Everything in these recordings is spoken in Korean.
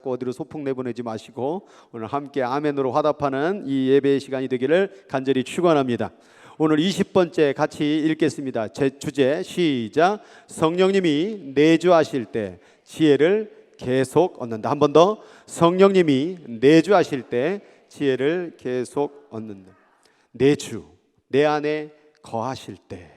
자꾸 어디로 소풍 내보내지 마시고 오늘 함께 아멘으로 화답하는 이 예배의 시간이 되기를 간절히 축원합니다. 오늘 20번째 같이 읽겠습니다. 제 주제 시작. 성령님이 내주하실 때 지혜를 계속 얻는다. 한 번 더. 성령님이 내주하실 때 지혜를 계속 얻는다. 내주, 내 안에 거하실 때.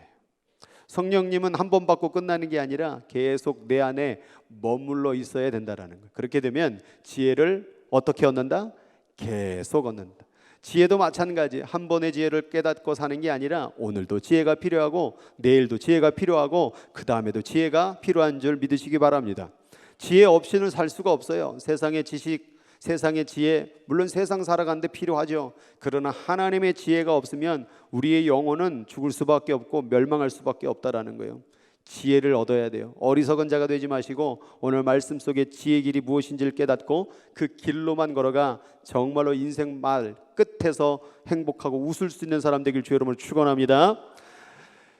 성령님은 한 번 받고 끝나는 게 아니라 계속 내 안에 머물러 있어야 된다라는 거예요. 그렇게 되면 지혜를 어떻게 얻는다? 계속 얻는다. 지혜도 마찬가지. 한 번의 지혜를 깨닫고 사는 게 아니라 오늘도 지혜가 필요하고 내일도 지혜가 필요하고 그 다음에도 지혜가 필요한 줄 믿으시기 바랍니다. 지혜 없이는 살 수가 없어요. 세상의 지식, 세상의 지혜, 물론 세상 살아가는데 필요하죠. 그러나 하나님의 지혜가 없으면 우리의 영혼은 죽을 수밖에 없고 멸망할 수밖에 없다라는 거예요. 지혜를 얻어야 돼요. 어리석은 자가 되지 마시고 오늘 말씀 속에 지혜의 길이 무엇인지를 깨닫고 그 길로만 걸어가 정말로 인생 말 끝에서 행복하고 웃을 수 있는 사람 되길 주 여러분을 축원합니다.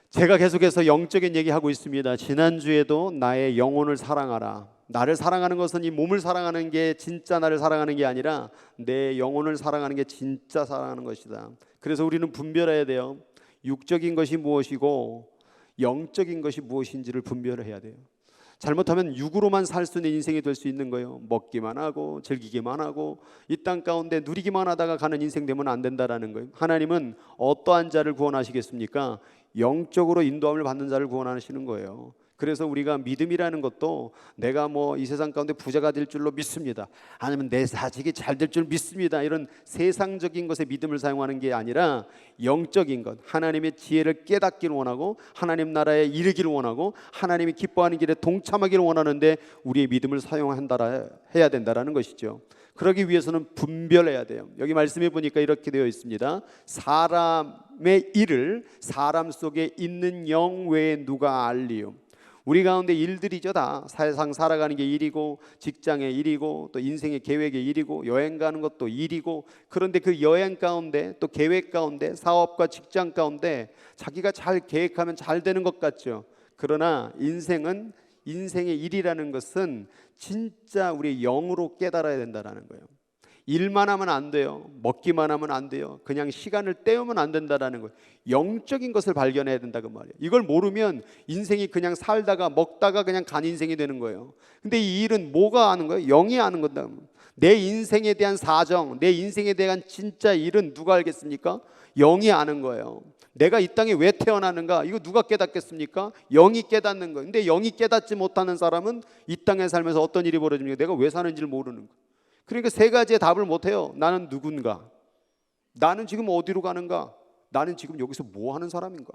제가 계속해서 영적인 얘기하고 있습니다. 지난주에도 나의 영혼을 사랑하라. 나를 사랑하는 것은 이 몸을 사랑하는 게 진짜 나를 사랑하는 게 아니라 내 영혼을 사랑하는 게 진짜 사랑하는 것이다. 그래서 우리는 분별해야 돼요. 육적인 것이 무엇이고 영적인 것이 무엇인지를 분별해야 돼요. 잘못하면 육으로만 살 수 있는 인생이 될 수 있는 거예요. 먹기만 하고 즐기기만 하고 이 땅 가운데 누리기만 하다가 가는 인생 되면 안 된다라는 거예요. 하나님은 어떠한 자를 구원하시겠습니까? 영적으로 인도함을 받는 자를 구원하시는 거예요. 그래서 우리가 믿음이라는 것도 내가 뭐 이 세상 가운데 부자가 될 줄로 믿습니다, 아니면 내 사직이 잘 될 줄 믿습니다, 이런 세상적인 것에 믿음을 사용하는 게 아니라 영적인 것, 하나님의 지혜를 깨닫기를 원하고 하나님 나라에 이르기를 원하고 하나님이 기뻐하는 길에 동참하기를 원하는데 우리의 믿음을 사용한다 해야 된다라는 것이죠. 그러기 위해서는 분별해야 돼요. 여기 말씀해 보니까 이렇게 되어 있습니다. 사람의 일을 사람 속에 있는 영 외에 누가 알리요. 우리 가운데 일들이죠. 다 세상 살아가는 게 일이고 직장의 일이고 또 인생의 계획의 일이고 여행 가는 것도 일이고, 그런데 그 여행 가운데 또 계획 가운데 사업과 직장 가운데 자기가 잘 계획하면 잘 되는 것 같죠. 그러나 인생의 일이라는 것은 진짜 우리의 영으로 깨달아야 된다는 거예요. 일만 하면 안 돼요. 먹기만 하면 안 돼요. 그냥 시간을 때우면 안 된다는 거예요. 영적인 것을 발견해야 된다 그 말이에요. 이걸 모르면 인생이 그냥 살다가 먹다가 그냥 간 인생이 되는 거예요. 근데 이 일은 뭐가 아는 거예요? 영이 아는 거다. 내 인생에 대한 사정, 내 인생에 대한 진짜 일은 누가 알겠습니까? 영이 아는 거예요. 내가 이 땅에 왜 태어나는가? 이거 누가 깨닫겠습니까? 영이 깨닫는 거예요. 근데 영이 깨닫지 못하는 사람은 이 땅에 살면서 어떤 일이 벌어집니까? 내가 왜 사는지를 모르는 거예요. 그러니까 세 가지의 답을 못해요. 나는 누군가? 나는 지금 어디로 가는가? 나는 지금 여기서 뭐 하는 사람인가?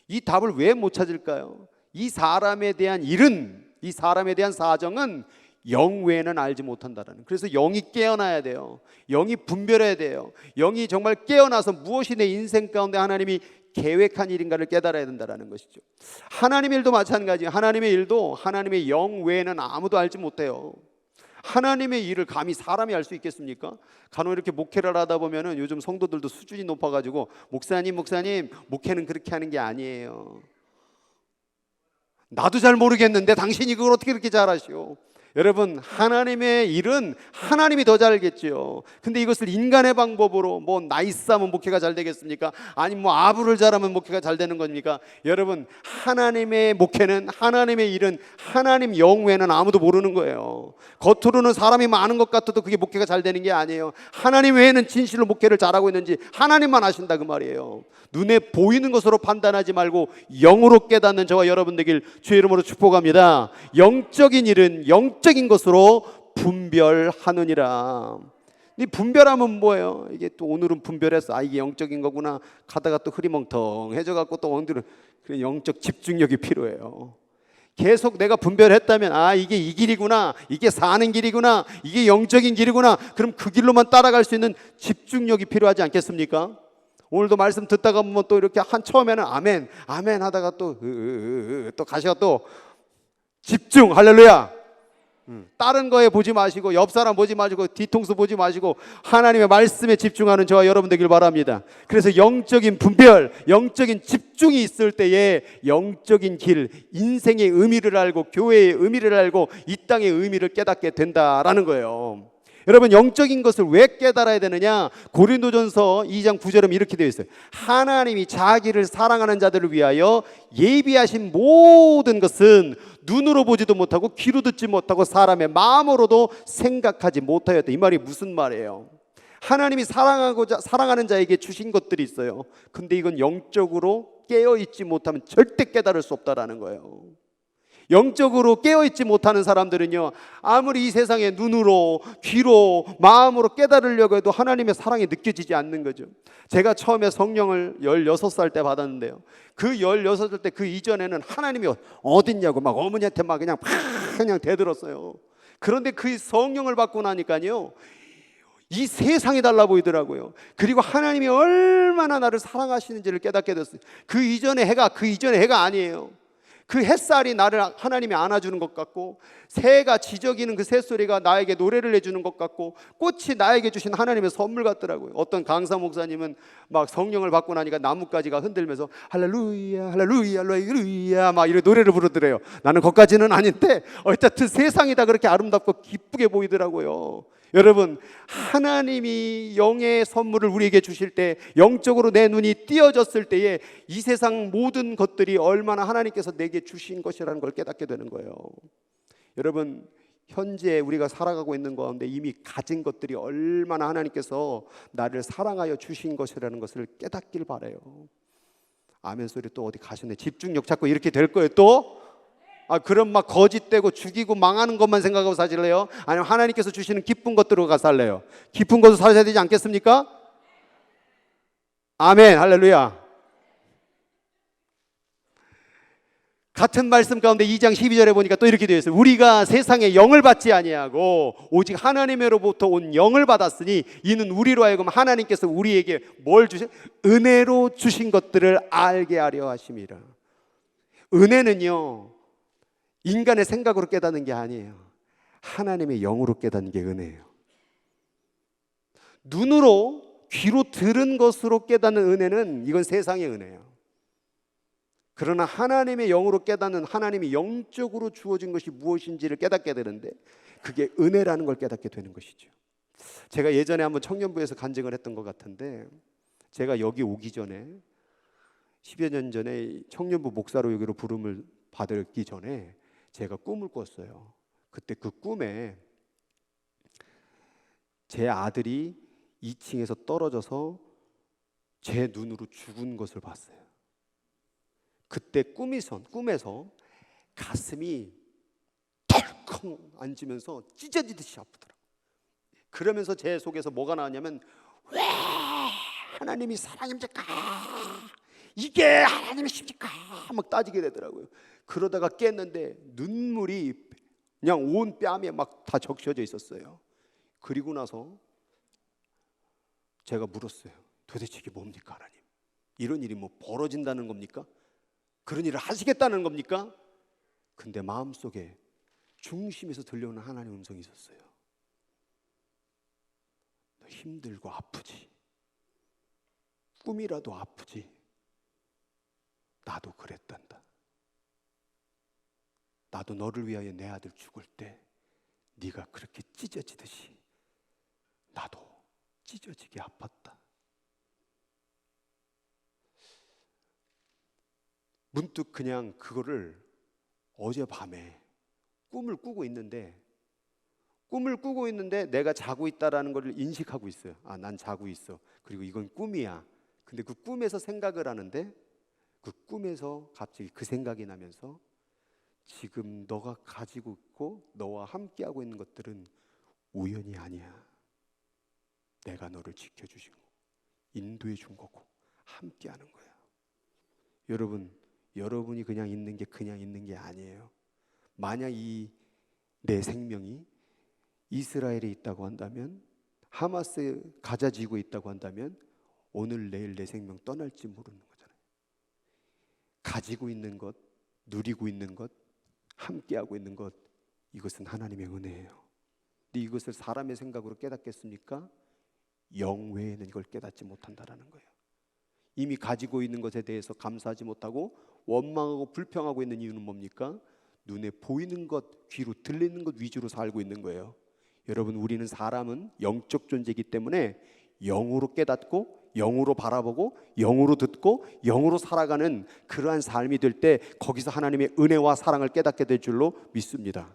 이 답을 왜 못 찾을까요? 이 사람에 대한 일은, 이 사람에 대한 사정은 영 외에는 알지 못한다라는. 그래서 영이 깨어나야 돼요. 영이 분별해야 돼요. 영이 정말 깨어나서 무엇이 내 인생 가운데 하나님이 계획한 일인가를 깨달아야 된다는 것이죠. 하나님의 일도 마찬가지예요. 하나님의 일도 하나님의 영 외에는 아무도 알지 못해요. 하나님의 일을 감히 사람이 알 수 있겠습니까? 간혹 이렇게 목회를 하다 보면은 요즘 성도들도 수준이 높아가지고 목사님 목회는 그렇게 하는 게 아니에요. 나도 잘 모르겠는데 당신이 그걸 어떻게 그렇게 잘 아시오? 여러분, 하나님의 일은 하나님이 더 잘 알겠죠. 근데 이것을 인간의 방법으로 뭐 나이스하면 목회가 잘 되겠습니까? 아니면 뭐 아부를 잘하면 목회가 잘 되는 겁니까? 여러분, 하나님의 목회는, 하나님의 일은 하나님 영 외에는 아무도 모르는 거예요. 겉으로는 사람이 많은 것 같아도 그게 목회가 잘 되는 게 아니에요. 하나님 외에는 진실로 목회를 잘하고 있는지 하나님만 아신다 그 말이에요. 눈에 보이는 것으로 판단하지 말고 영으로 깨닫는 저와 여러분 되길 주의 이름으로 축복합니다. 영적인 일은 영적인 것으로 분별하느니라. 이 분별하면 뭐예요? 이게 또 오늘은 분별했어. 이게 영적인 거구나. 가다가 또 흐리멍텅해져 갖고 또 오늘은 영적 집중력이 필요해요. 계속 내가 분별했다면 이게 이 길이구나, 이게 사는 길이구나, 이게 영적인 길이구나. 그럼 그 길로만 따라갈 수 있는 집중력이 필요하지 않겠습니까? 오늘도 말씀 듣다가 보면 또 이렇게 처음에는 아멘 하다가 또 가시가 또 집중, 할렐루야. 다른 거에 보지 마시고 옆 사람 보지 마시고 뒤통수 보지 마시고 하나님의 말씀에 집중하는 저와 여러분 되길 바랍니다. 그래서 영적인 분별, 영적인 집중이 있을 때에 영적인 길, 인생의 의미를 알고 교회의 의미를 알고 이 땅의 의미를 깨닫게 된다라는 거예요. 여러분, 영적인 것을 왜 깨달아야 되느냐? 고린도전서 2장 9절에 이렇게 되어 있어요. 하나님이 자기를 사랑하는 자들을 위하여 예비하신 모든 것은 눈으로 보지도 못하고 귀로 듣지 못하고 사람의 마음으로도 생각하지 못하였다. 이 말이 무슨 말이에요? 하나님이 사랑하는 자에게 주신 것들이 있어요. 근데 이건 영적으로 깨어있지 못하면 절대 깨달을 수 없다라는 거예요. 영적으로 깨어있지 못하는 사람들은요, 아무리 이 세상의 눈으로 귀로 마음으로 깨달으려고 해도 하나님의 사랑이 느껴지지 않는 거죠. 제가 처음에 성령을 16살 때 받았는데요, 그 16살 때 그 이전에는 하나님이 어딨냐고 막 어머니한테 막 그냥 대들었어요. 그런데 그 성령을 받고 나니까요, 이 세상이 달라 보이더라고요. 그리고 하나님이 얼마나 나를 사랑하시는지를 깨닫게 됐어요. 그 이전의 해가 아니에요. 그 햇살이 나를 하나님이 안아주는 것 같고, 새가 지저귀는 그 새소리가 나에게 노래를 해주는 것 같고, 꽃이 나에게 주신 하나님의 선물 같더라고요. 어떤 강사 목사님은 막 성령을 받고 나니까 나뭇가지가 흔들면서 할렐루야 할렐루야 할렐루야 막 이런 노래를 부르더래요. 나는 거기까지는 아닌데 어쨌든 세상이 다 그렇게 아름답고 기쁘게 보이더라고요. 여러분, 하나님이 영의 선물을 우리에게 주실 때, 영적으로 내 눈이 띄어졌을 때에 이 세상 모든 것들이 얼마나 하나님께서 내게 주신 것이라는 걸 깨닫게 되는 거예요. 여러분, 현재 우리가 살아가고 있는 가운데 이미 가진 것들이 얼마나 하나님께서 나를 사랑하여 주신 것이라는 것을 깨닫길 바라요. 아멘 소리 또 어디 가시네. 집중력 잡고 이렇게 될 거예요 또? 그럼 막 거짓되고 죽이고 망하는 것만 생각하고 사실래요? 아니면 하나님께서 주시는 기쁜 것들로 가 살래요? 기쁜 것을 사셔야 되지 않겠습니까? 아멘 할렐루야. 같은 말씀 가운데 2장 12절에 보니까 또 이렇게 되어 있어요. 우리가 세상에 영을 받지 아니하고 오직 하나님으로부터 온 영을 받았으니 이는 우리로 하여금 하나님께서 우리에게 뭘 주신? 은혜로 주신 것들을 알게 하려 하심이라. 은혜는요, 인간의 생각으로 깨닫는 게 아니에요. 하나님의 영으로 깨닫는 게 은혜예요. 눈으로 귀로 들은 것으로 깨닫는 은혜는 이건 세상의 은혜예요. 그러나 하나님의 영으로 깨닫는, 하나님이 영적으로 주어진 것이 무엇인지를 깨닫게 되는데 그게 은혜라는 걸 깨닫게 되는 것이죠. 제가 예전에 한번 청년부에서 간증을 했던 것 같은데, 제가 여기 오기 전에 10여 년 전에 청년부 목사로 여기로 부름을 받기 전에 제가 꿈을 꿨어요. 그때 그 꿈에 제 아들이 2층에서 떨어져서 제 눈으로 죽은 것을 봤어요. 그때 꿈에서 가슴이 덜컹 앉으면서 찢어지듯이 아프더라고요. 그러면서 제 속에서 뭐가 나왔냐면, 왜 하나님이 사랑입니까? 이게 하나님이십니까? 막 따지게 되더라고요. 그러다가 깼는데 눈물이 그냥 온 뺨에 막 다 적셔져 있었어요. 그리고 나서 제가 물었어요. 도대체 이게 뭡니까 하나님? 이런 일이 뭐 벌어진다는 겁니까? 그런 일을 하시겠다는 겁니까? 근데 마음속에 중심에서 들려오는 하나님의 음성이 있었어요. 너 힘들고 아프지? 꿈이라도 아프지? 나도 그랬단다. 나도 너를 위하여 내 아들 죽을 때 네가 그렇게 찢어지듯이 나도 찢어지게 아팠다. 문득 그냥 그거를 어젯밤에 꿈을 꾸고 있는데 내가 자고 있다라는 걸 인식하고 있어요. 난 자고 있어. 그리고 이건 꿈이야. 근데 그 꿈에서 생각을 하는데, 그 꿈에서 갑자기 그 생각이 나면서, 지금 너가 가지고 있고 너와 함께하고 있는 것들은 우연이 아니야. 내가 너를 지켜주신 거고 인도해 준 거고 함께하는 거야. 여러분이 그냥 있는 게 아니에요. 만약 내 생명이 이스라엘에 있다고 한다면, 하마스 가자 지구에 있다고 한다면 오늘 내일 내 생명 떠날지 모르는 거잖아요. 가지고 있는 것, 누리고 있는 것, 함께하고 있는 것, 이것은 하나님의 은혜예요. 근데 이것을 사람의 생각으로 깨닫겠습니까? 영 외에는 이걸 깨닫지 못한다라는 거예요. 이미 가지고 있는 것에 대해서 감사하지 못하고 원망하고 불평하고 있는 이유는 뭡니까? 눈에 보이는 것, 귀로 들리는 것 위주로 살고 있는 거예요. 여러분, 우리는 사람은 영적 존재이기 때문에 영으로 깨닫고 영으로 바라보고 영으로 듣고 영으로 살아가는 그러한 삶이 될 때 거기서 하나님의 은혜와 사랑을 깨닫게 될 줄로 믿습니다.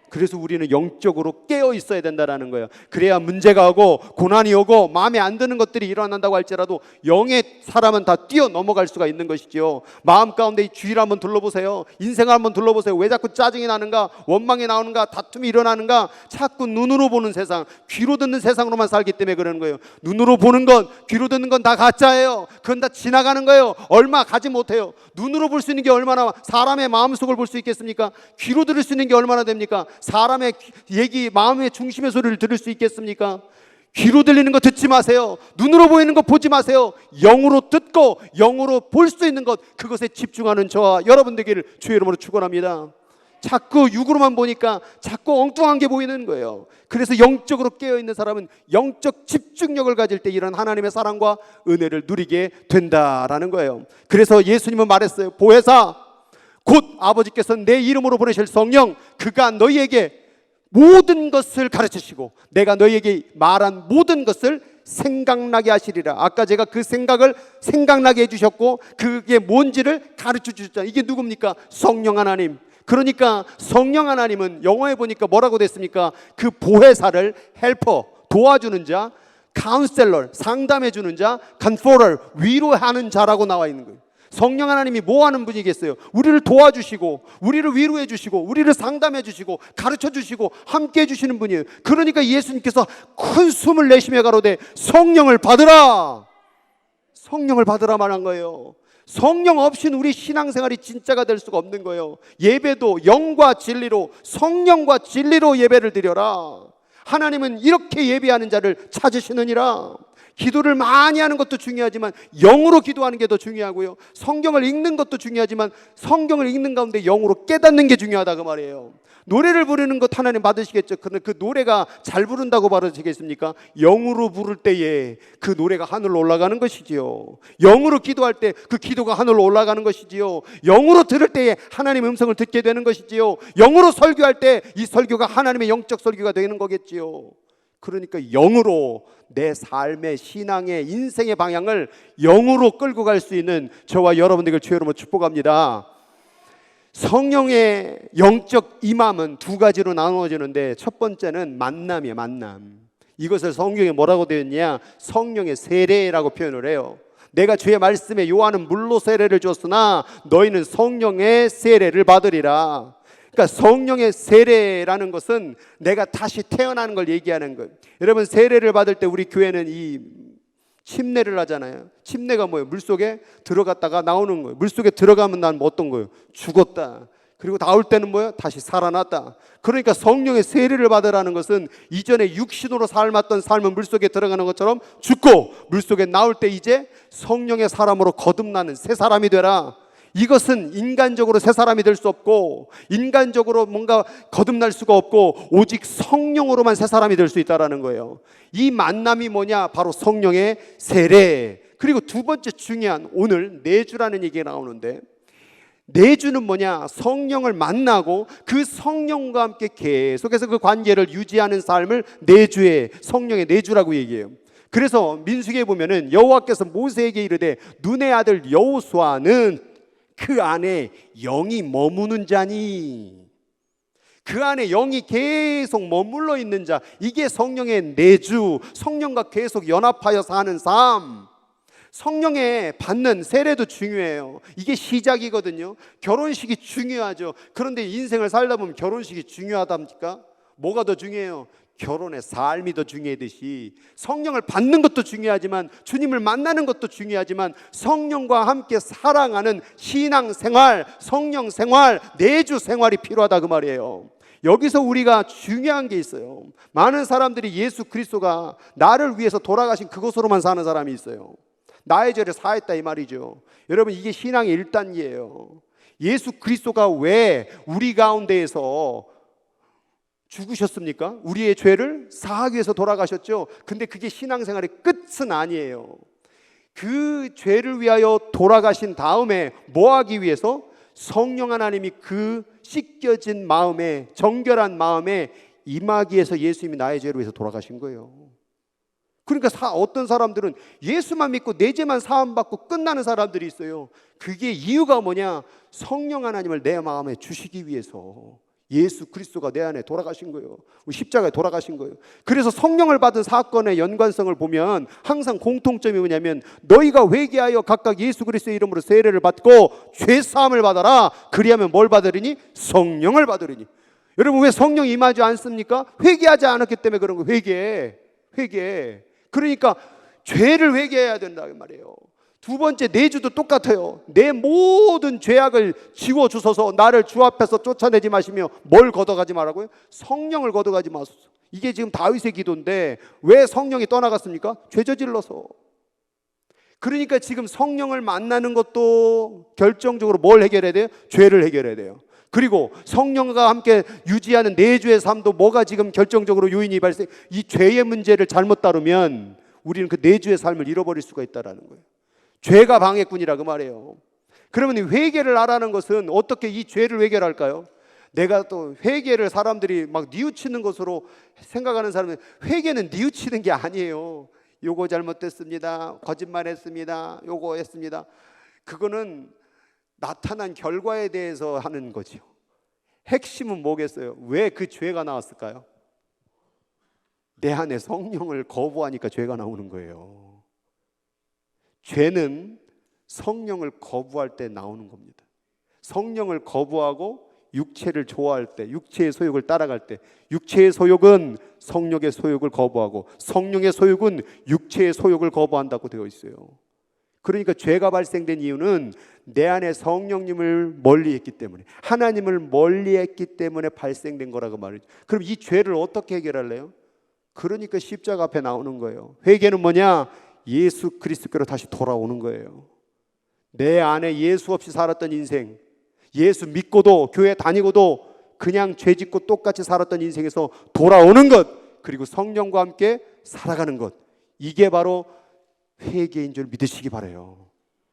그래서 우리는 영적으로 깨어 있어야 된다는 거예요. 그래야 문제가 오고 고난이 오고 마음에 안 드는 것들이 일어난다고 할지라도 영의 사람은 다 뛰어넘어갈 수가 있는 것이지요. 마음 가운데 이 주의를 한번 둘러보세요. 인생을 한번 둘러보세요. 왜 자꾸 짜증이 나는가, 원망이 나오는가, 다툼이 일어나는가. 자꾸 눈으로 보는 세상, 귀로 듣는 세상으로만 살기 때문에 그러는 거예요. 눈으로 보는 건, 귀로 듣는 건 다 가짜예요. 그건 다 지나가는 거예요. 얼마 가지 못해요. 눈으로 볼 수 있는 게 얼마나 사람의 마음속을 볼 수 있겠습니까? 귀로 들을 수 있는 게 얼마나 됩니까? 사람의 얘기, 마음의 중심의 소리를 들을 수 있겠습니까? 귀로 들리는 거 듣지 마세요. 눈으로 보이는 거 보지 마세요. 영으로 듣고 영으로 볼 수 있는 것, 그것에 집중하는 저와 여러분 되기를 주의 이름으로 축원합니다. 자꾸 육으로만 보니까 자꾸 엉뚱한 게 보이는 거예요. 그래서 영적으로 깨어있는 사람은 영적 집중력을 가질 때 이런 하나님의 사랑과 은혜를 누리게 된다라는 거예요. 그래서 예수님은 말했어요. 보혜사, 곧 아버지께서 내 이름으로 보내실 성령, 그가 너희에게 모든 것을 가르치시고 내가 너희에게 말한 모든 것을 생각나게 하시리라. 아까 제가 그 생각을 생각나게 해주셨고 그게 뭔지를 가르쳐 주셨잖아요. 이게 누굽니까? 성령 하나님. 그러니까 성령 하나님은 영어에 보니까 뭐라고 됐습니까? 그 보혜사를 헬퍼, 도와주는 자, 카운셀러, 상담해주는 자, 컨포럴, 위로하는 자라고 나와 있는 거예요. 성령 하나님이 뭐 하는 분이겠어요? 우리를 도와주시고 우리를 위로해 주시고 우리를 상담해 주시고 가르쳐 주시고 함께 해 주시는 분이에요. 그러니까 예수님께서 큰 숨을 내쉬며 가로되 성령을 받으라, 성령을 받으라 말한 거예요. 성령 없이는 우리 신앙생활이 진짜가 될 수가 없는 거예요. 예배도 영과 진리로, 성령과 진리로 예배를 드려라. 하나님은 이렇게 예배하는 자를 찾으시느니라. 기도를 많이 하는 것도 중요하지만 영으로 기도하는 게 더 중요하고요. 성경을 읽는 것도 중요하지만 성경을 읽는 가운데 영으로 깨닫는 게 중요하다 그 말이에요. 노래를 부르는 것 하나님 받으시겠죠. 그런데 그 노래가 잘 부른다고 받으시겠습니까? 영으로 부를 때에 그 노래가 하늘로 올라가는 것이지요. 영으로 기도할 때 그 기도가 하늘로 올라가는 것이지요. 영으로 들을 때에 하나님의 음성을 듣게 되는 것이지요. 영으로 설교할 때 이 설교가 하나님의 영적 설교가 되는 거겠지요. 그러니까 영으로 내 삶의 신앙의 인생의 방향을 영으로 끌고 갈 수 있는 저와 여러분들을 주의 이름으로 축복합니다. 성령의 영적 임함은 두 가지로 나누어지는데 첫 번째는 만남이에요. 만남. 이것을 성경에 뭐라고 되어 있냐? 성령의 세례라고 표현을 해요. 내가 주의 말씀에 요한은 물로 세례를 줬으나 너희는 성령의 세례를 받으리라. 그러니까 성령의 세례라는 것은 내가 다시 태어나는 걸 얘기하는 거예요. 여러분, 세례를 받을 때 우리 교회는 이 침례를 하잖아요. 침례가 뭐예요? 물속에 들어갔다가 나오는 거예요. 물속에 들어가면 난 어떤 거예요? 죽었다. 그리고 나올 때는 뭐예요? 다시 살아났다. 그러니까 성령의 세례를 받으라는 것은 이전에 육신으로 삶았던 삶은 물속에 들어가는 것처럼 죽고 물속에 나올 때 이제 성령의 사람으로 거듭나는 새 사람이 되라. 이것은 인간적으로 새 사람이 될 수 없고 인간적으로 뭔가 거듭날 수가 없고 오직 성령으로만 새 사람이 될 수 있다는 거예요. 이 만남이 뭐냐? 바로 성령의 세례. 그리고 두 번째 중요한, 오늘 내주라는 얘기가 나오는데 내주는 뭐냐? 성령을 만나고 그 성령과 함께 계속해서 그 관계를 유지하는 삶을 내주의, 성령의 내주라고 얘기해요. 그래서 민수기에 보면은 여호와께서 모세에게 이르되 눈의 아들 여호수아는 그 안에 영이 머무는 자니, 그 안에 영이 계속 머물러 있는 자, 이게 성령의 내주, 성령과 계속 연합하여 사는 삶. 성령의 받는 세례도 중요해요. 이게 시작이거든요. 결혼식이 중요하죠. 그런데 인생을 살다 보면 결혼식이 중요하답니까? 뭐가 더 중요해요? 결혼의 삶이 더 중요하듯이 성령을 받는 것도 중요하지만 주님을 만나는 것도 중요하지만 성령과 함께 사랑하는 신앙생활, 성령생활, 내주 생활이 필요하다 그 말이에요. 여기서 우리가 중요한 게 있어요. 많은 사람들이 예수 그리스도가 나를 위해서 돌아가신 그것으로만 사는 사람이 있어요. 나의 죄를 사했다 이 말이죠. 여러분, 이게 신앙의 1단계예요. 예수 그리스도가 왜 우리 가운데에서 죽으셨습니까? 우리의 죄를 사하기 위해서 돌아가셨죠. 근데 그게 신앙생활의 끝은 아니에요. 그 죄를 위하여 돌아가신 다음에 뭐 하기 위해서? 성령 하나님이 그 씻겨진 마음에, 정결한 마음에 임하기 위해서 예수님이 나의 죄를 위해서 돌아가신 거예요. 그러니까 어떤 사람들은 예수만 믿고 내 죄만 사함받고 끝나는 사람들이 있어요. 그게 이유가 뭐냐? 성령 하나님을 내 마음에 주시기 위해서 예수 그리스도가 내 안에 돌아가신 거예요. 십자가에 돌아가신 거예요. 그래서 성령을 받은 사건의 연관성을 보면 항상 공통점이 뭐냐면, 너희가 회개하여 각각 예수 그리스도의 이름으로 세례를 받고 죄사함을 받아라. 그리하면 뭘 받으리니? 성령을 받으리니. 여러분, 왜 성령이 임하지 않습니까? 회개하지 않았기 때문에 그런 거예요. 회개. 그러니까 죄를 회개해야 된다 그 말이에요. 두 번째, 내주도 똑같아요. 내 모든 죄악을 지워주소서. 나를 주 앞에서 쫓아내지 마시며 뭘 걷어가지 말라고요? 성령을 걷어가지 마소서. 이게 지금 다윗의 기도인데 왜 성령이 떠나갔습니까? 죄 저질러서. 그러니까 지금 성령을 만나는 것도 결정적으로 뭘 해결해야 돼요? 죄를 해결해야 돼요. 그리고 성령과 함께 유지하는 내주의 삶도 뭐가 지금 결정적으로 요인이 발생? 이 죄의 문제를 잘못 다루면 우리는 그 내주의 삶을 잃어버릴 수가 있다는 거예요. 죄가 방해꾼이라 그 말이에요. 그러면 회개를 하라는 것은 어떻게 이 죄를 해결할까요? 내가 또 회개를 사람들이 막 뉘우치는 것으로 생각하는 사람은, 회개는 뉘우치는 게 아니에요. 요거 잘못됐습니다. 거짓말했습니다. 요거 했습니다. 그거는 나타난 결과에 대해서 하는 거죠. 핵심은 뭐겠어요? 왜 그 죄가 나왔을까요? 내 안에 성령을 거부하니까 죄가 나오는 거예요. 죄는 성령을 거부할 때 나오는 겁니다. 성령을 거부하고 육체를 좋아할 때, 육체의 소욕을 따라갈 때, 육체의 소욕은 성령의 소욕을 거부하고 성령의 소욕은 육체의 소욕을 거부한다고 되어 있어요. 그러니까 죄가 발생된 이유는 내 안에 성령님을 멀리했기 때문에, 하나님을 멀리했기 때문에 발생된 거라고 말이죠. 그럼 이 죄를 어떻게 해결할래요? 그러니까 십자가 앞에 나오는 거예요. 회개는 뭐냐? 예수 그리스도께로 다시 돌아오는 거예요. 내 안에 예수 없이 살았던 인생, 예수 믿고도 교회 다니고도 그냥 죄 짓고 똑같이 살았던 인생에서 돌아오는 것, 그리고 성령과 함께 살아가는 것, 이게 바로 회개인 줄 믿으시기 바라요.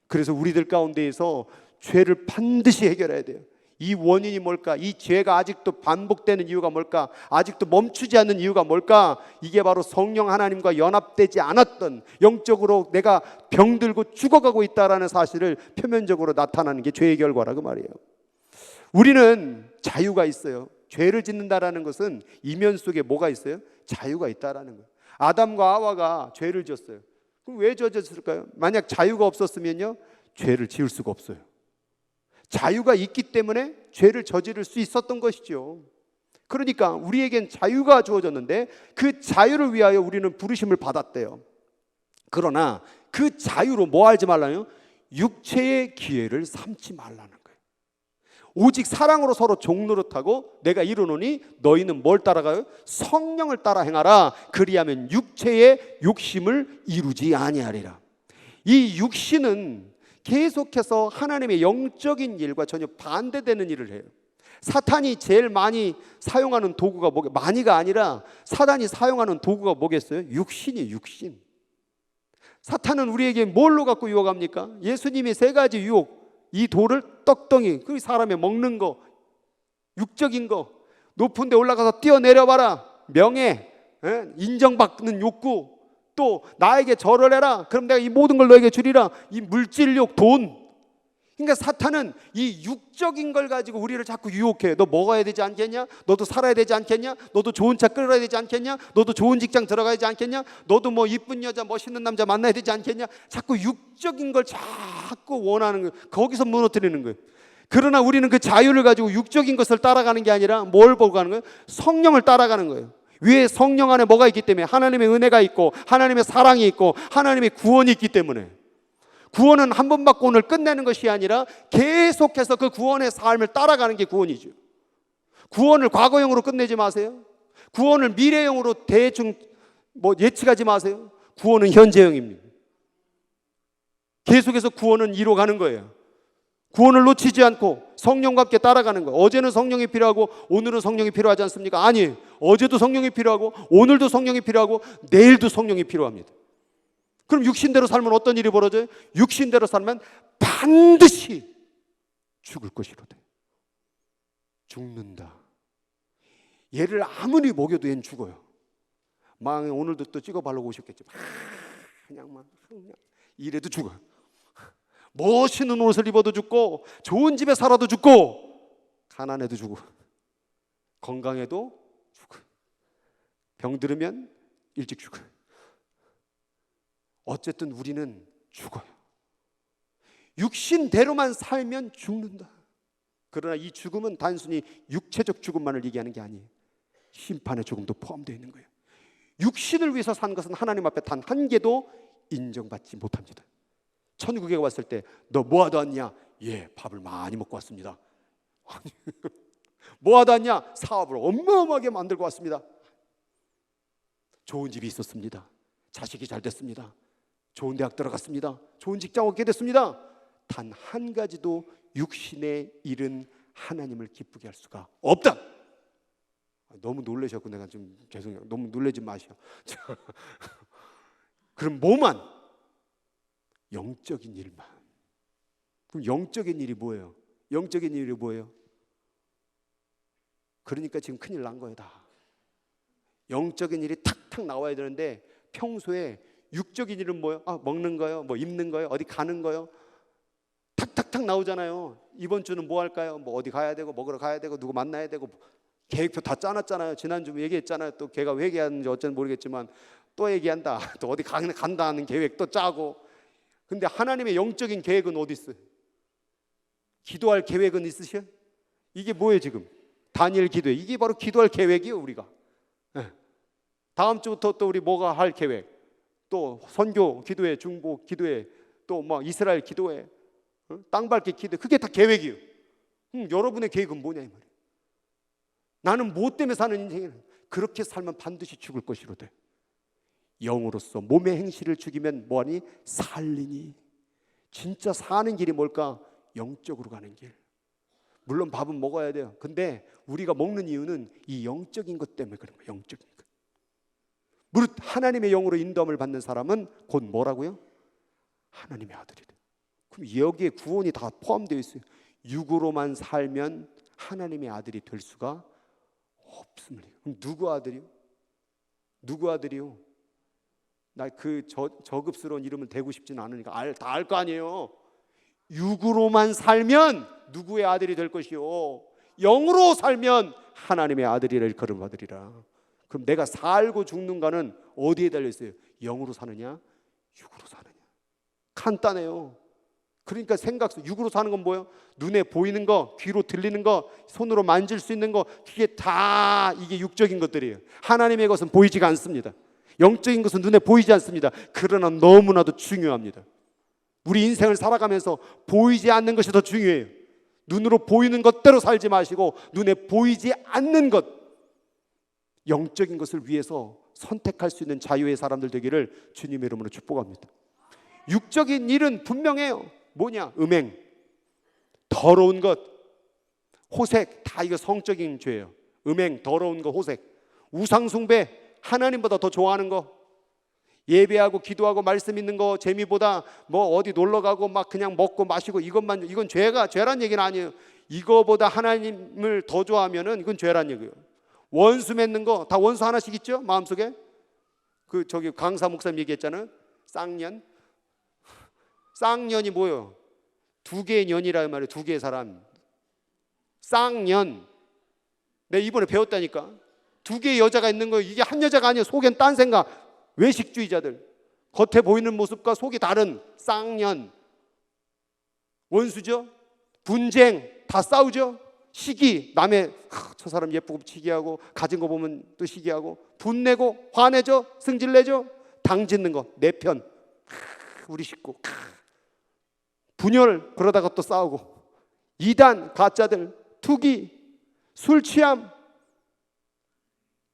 그래서 우리들 가운데에서 죄를 반드시 해결해야 돼요. 이 원인이 뭘까? 이 죄가 아직도 반복되는 이유가 뭘까? 아직도 멈추지 않는 이유가 뭘까? 이게 바로 성령 하나님과 연합되지 않았던, 영적으로 내가 병들고 죽어가고 있다라는 사실을 표면적으로 나타나는 게 죄의 결과라고 말이에요. 우리는 자유가 있어요. 죄를 짓는다라는 것은 이면 속에 뭐가 있어요? 자유가 있다라는 거예요. 아담과 하와가 죄를 지었어요. 그럼 왜 지었을까요? 만약 자유가 없었으면요, 죄를 지을 수가 없어요. 자유가 있기 때문에 죄를 저지를 수 있었던 것이죠. 그러니까 우리에겐 자유가 주어졌는데 그 자유를 위하여 우리는 부르심을 받았대요. 그러나 그 자유로 뭐 하지 말라요? 육체의 기회를 삼지 말라는 거예요. 오직 사랑으로 서로 종노릇하고 내가 이르노니 너희는 뭘 따라가요? 성령을 따라 행하라. 그리하면 육체의 욕심을 이루지 아니하리라. 이 육신은 계속해서 하나님의 영적인 일과 전혀 반대되는 일을 해요. 사탄이 제일 많이 사용하는 도구가 많이가 아니라 사탄이 사용하는 도구가 뭐겠어요? 육신이에요. 육신. 사탄은 우리에게 뭘로 갖고 유혹합니까? 예수님이 세 가지 유혹, 이 돌을 떡덩이, 그 사람의 먹는 거, 육적인 거, 높은 데 올라가서 뛰어내려봐라, 명예, 인정받는 욕구, 또 나에게 절을 해라, 그럼 내가 이 모든 걸 너에게 주리라, 이 물질욕, 돈. 그러니까 사탄은 이 육적인 걸 가지고 우리를 자꾸 유혹해요. 너 먹어야 되지 않겠냐? 너도 살아야 되지 않겠냐? 너도 좋은 차 끌어야 되지 않겠냐? 너도 좋은 직장 들어가야 되지 않겠냐? 너도 뭐 이쁜 여자, 멋있는 남자 만나야 되지 않겠냐? 자꾸 육적인 걸 자꾸 원하는 거예요. 거기서 무너뜨리는 거예요. 그러나 우리는 그 자유를 가지고 육적인 것을 따라가는 게 아니라 뭘 보고 가는 거예요? 성령을 따라가는 거예요. 위에 성령 안에 뭐가 있기 때문에? 하나님의 은혜가 있고 하나님의 사랑이 있고 하나님의 구원이 있기 때문에. 구원은 한 번 받고 오늘 끝내는 것이 아니라 계속해서 그 구원의 삶을 따라가는 게 구원이죠. 구원을 과거형으로 끝내지 마세요. 구원을 미래형으로 대충 예측하지 마세요. 구원은 현재형입니다. 계속해서 구원은 이루어가는 거예요. 구원을 놓치지 않고 성령과 함께 따라가는 거예요. 어제는 성령이 필요하고 오늘은 성령이 필요하지 않습니까? 아니, 어제도 성령이 필요하고 오늘도 성령이 필요하고 내일도 성령이 필요합니다. 그럼 육신대로 살면 어떤 일이 벌어져요? 육신대로 살면 반드시 죽을 것이로되. 죽는다. 얘를 아무리 먹여도 얘는 죽어요. 망에 오늘도 또 찍어 바르고 오셨겠지만 그냥 이래도 죽어요. 멋있는 옷을 입어도 죽고 좋은 집에 살아도 죽고 가난해도 죽고 건강해도 죽고 병들으면 일찍 죽어요. 어쨌든 우리는 죽어요. 육신대로만 살면 죽는다. 그러나 이 죽음은 단순히 육체적 죽음만을 얘기하는 게 아니에요. 심판의 죽음도 포함되어 있는 거예요. 육신을 위해서 산 것은 하나님 앞에 단 한 개도 인정받지 못합니다. 천국에 왔을 때 너 뭐하다 왔냐? 예, 밥을 많이 먹고 왔습니다. 뭐하다 왔냐? 사업을 어마어마하게 만들고 왔습니다. 좋은 집이 있었습니다. 자식이 잘 됐습니다. 좋은 대학 들어갔습니다. 좋은 직장 얻게 됐습니다. 단 한 가지도 육신의 일은 하나님을 기쁘게 할 수가 없다. 너무 놀라셨고 내가 좀 죄송해요. 너무 놀라지 마시오. 그럼 뭐만? 영적인 일만. 그럼 영적인 일이 뭐예요? 영적인 일이 뭐예요? 그러니까 지금 큰일 난 거예요, 다. 영적인 일이 탁탁 나와야 되는데 평소에 육적인 일은 뭐예요? 먹는 거요, 뭐 입는 거요, 어디 가는 거요. 탁탁탁 나오잖아요. 이번 주는 뭐 할까요? 뭐 어디 가야 되고 먹으러 가야 되고 누구 만나야 되고 계획표 다 짜놨잖아요. 지난주 얘기했잖아요. 또 걔가 왜 얘기하는지 어쩐지 모르겠지만 또 얘기한다. 또 어디 간다는 계획 또 짜고. 근데 하나님의 영적인 계획은 어디 있어요? 기도할 계획은 있으셔? 이게 뭐예요 지금? 다니엘 기도회. 이게 바로 기도할 계획이에요 우리가. 다음 주부터 또 우리 뭐가 할 계획? 또 선교 기도회, 중보 기도회, 또 뭐 이스라엘 기도회, 땅 밟기 기도회. 그게 다 계획이에요. 여러분의 계획은 뭐냐 이 말이에요. 나는 뭐 때문에 사는 인생이냐? 그렇게 살면 반드시 죽을 것이로되 영으로서 몸의 행실을 죽이면 뭐하니? 살리니. 진짜 사는 길이 뭘까? 영적으로 가는 길. 물론 밥은 먹어야 돼요. 근데 우리가 먹는 이유는 이 영적인 것 때문에 그런 거예요. 영적인 것. 무릇 하나님의 영으로 인도함을 받는 사람은 곧 뭐라고요? 하나님의 아들이래. 그럼 여기에 구원이 다 포함되어 있어요. 육으로만 살면 하나님의 아들이 될 수가 없습니다. 그럼 누구 아들이요? 누구 아들이요? 나 그 저급스러운 이름을 대고 싶지는 않으니까 다 알 거 아니에요. 육으로만 살면 누구의 아들이 될 것이요? 영으로 살면 하나님의 아들이라 일컬음받으리라. 그럼 내가 살고 죽는가는 어디에 달려 있어요? 영으로 사느냐, 육으로 사느냐. 간단해요. 그러니까 생각, 육으로 사는 건 뭐예요? 눈에 보이는 거, 귀로 들리는 거, 손으로 만질 수 있는 거, 이게 다 이게 육적인 것들이에요. 하나님의 것은 보이지가 않습니다. 영적인 것은 눈에 보이지 않습니다. 그러나 너무나도 중요합니다. 우리 인생을 살아가면서 보이지 않는 것이 더 중요해요. 눈으로 보이는 것대로 살지 마시고 눈에 보이지 않는 것, 영적인 것을 위해서 선택할 수 있는 자유의 사람들 되기를 주님의 이름으로 축복합니다. 육적인 일은 분명해요. 뭐냐? 음행, 더러운 것, 호색, 다 이거 성적인 죄예요. 음행, 더러운 것, 호색, 우상숭배, 하나님보다 더 좋아하는 거, 예배하고 기도하고 말씀 있는 거 재미보다 뭐 어디 놀러 가고 막 그냥 먹고 마시고 이것만, 이건 죄란 얘기는 아니에요. 이거보다 하나님을 더 좋아하면은 이건 죄란 얘기예요. 원수 맺는 거 다 원수 하나씩 있죠? 마음속에. 저기 강사 목사님 얘기했잖아요. 쌍년. 쌍년이 뭐예요? 두 개의 년이라 말이에요. 두 개의 사람. 쌍년. 내가 이번에 배웠다니까. 두 개의 여자가 있는 거예요. 이게 한 여자가 아니에요. 속엔 딴 생각. 외식주의자들. 겉에 보이는 모습과 속이 다른 쌍년. 원수죠. 분쟁. 다 싸우죠. 시기. 남의 저 사람 예쁘고 시기하고 가진 거 보면 또 시기하고 분내고 화내죠. 승질내죠. 당짓는 거. 내 편. 우리 식구. 분열. 그러다가 또 싸우고. 이단. 가짜들. 투기. 술 취함.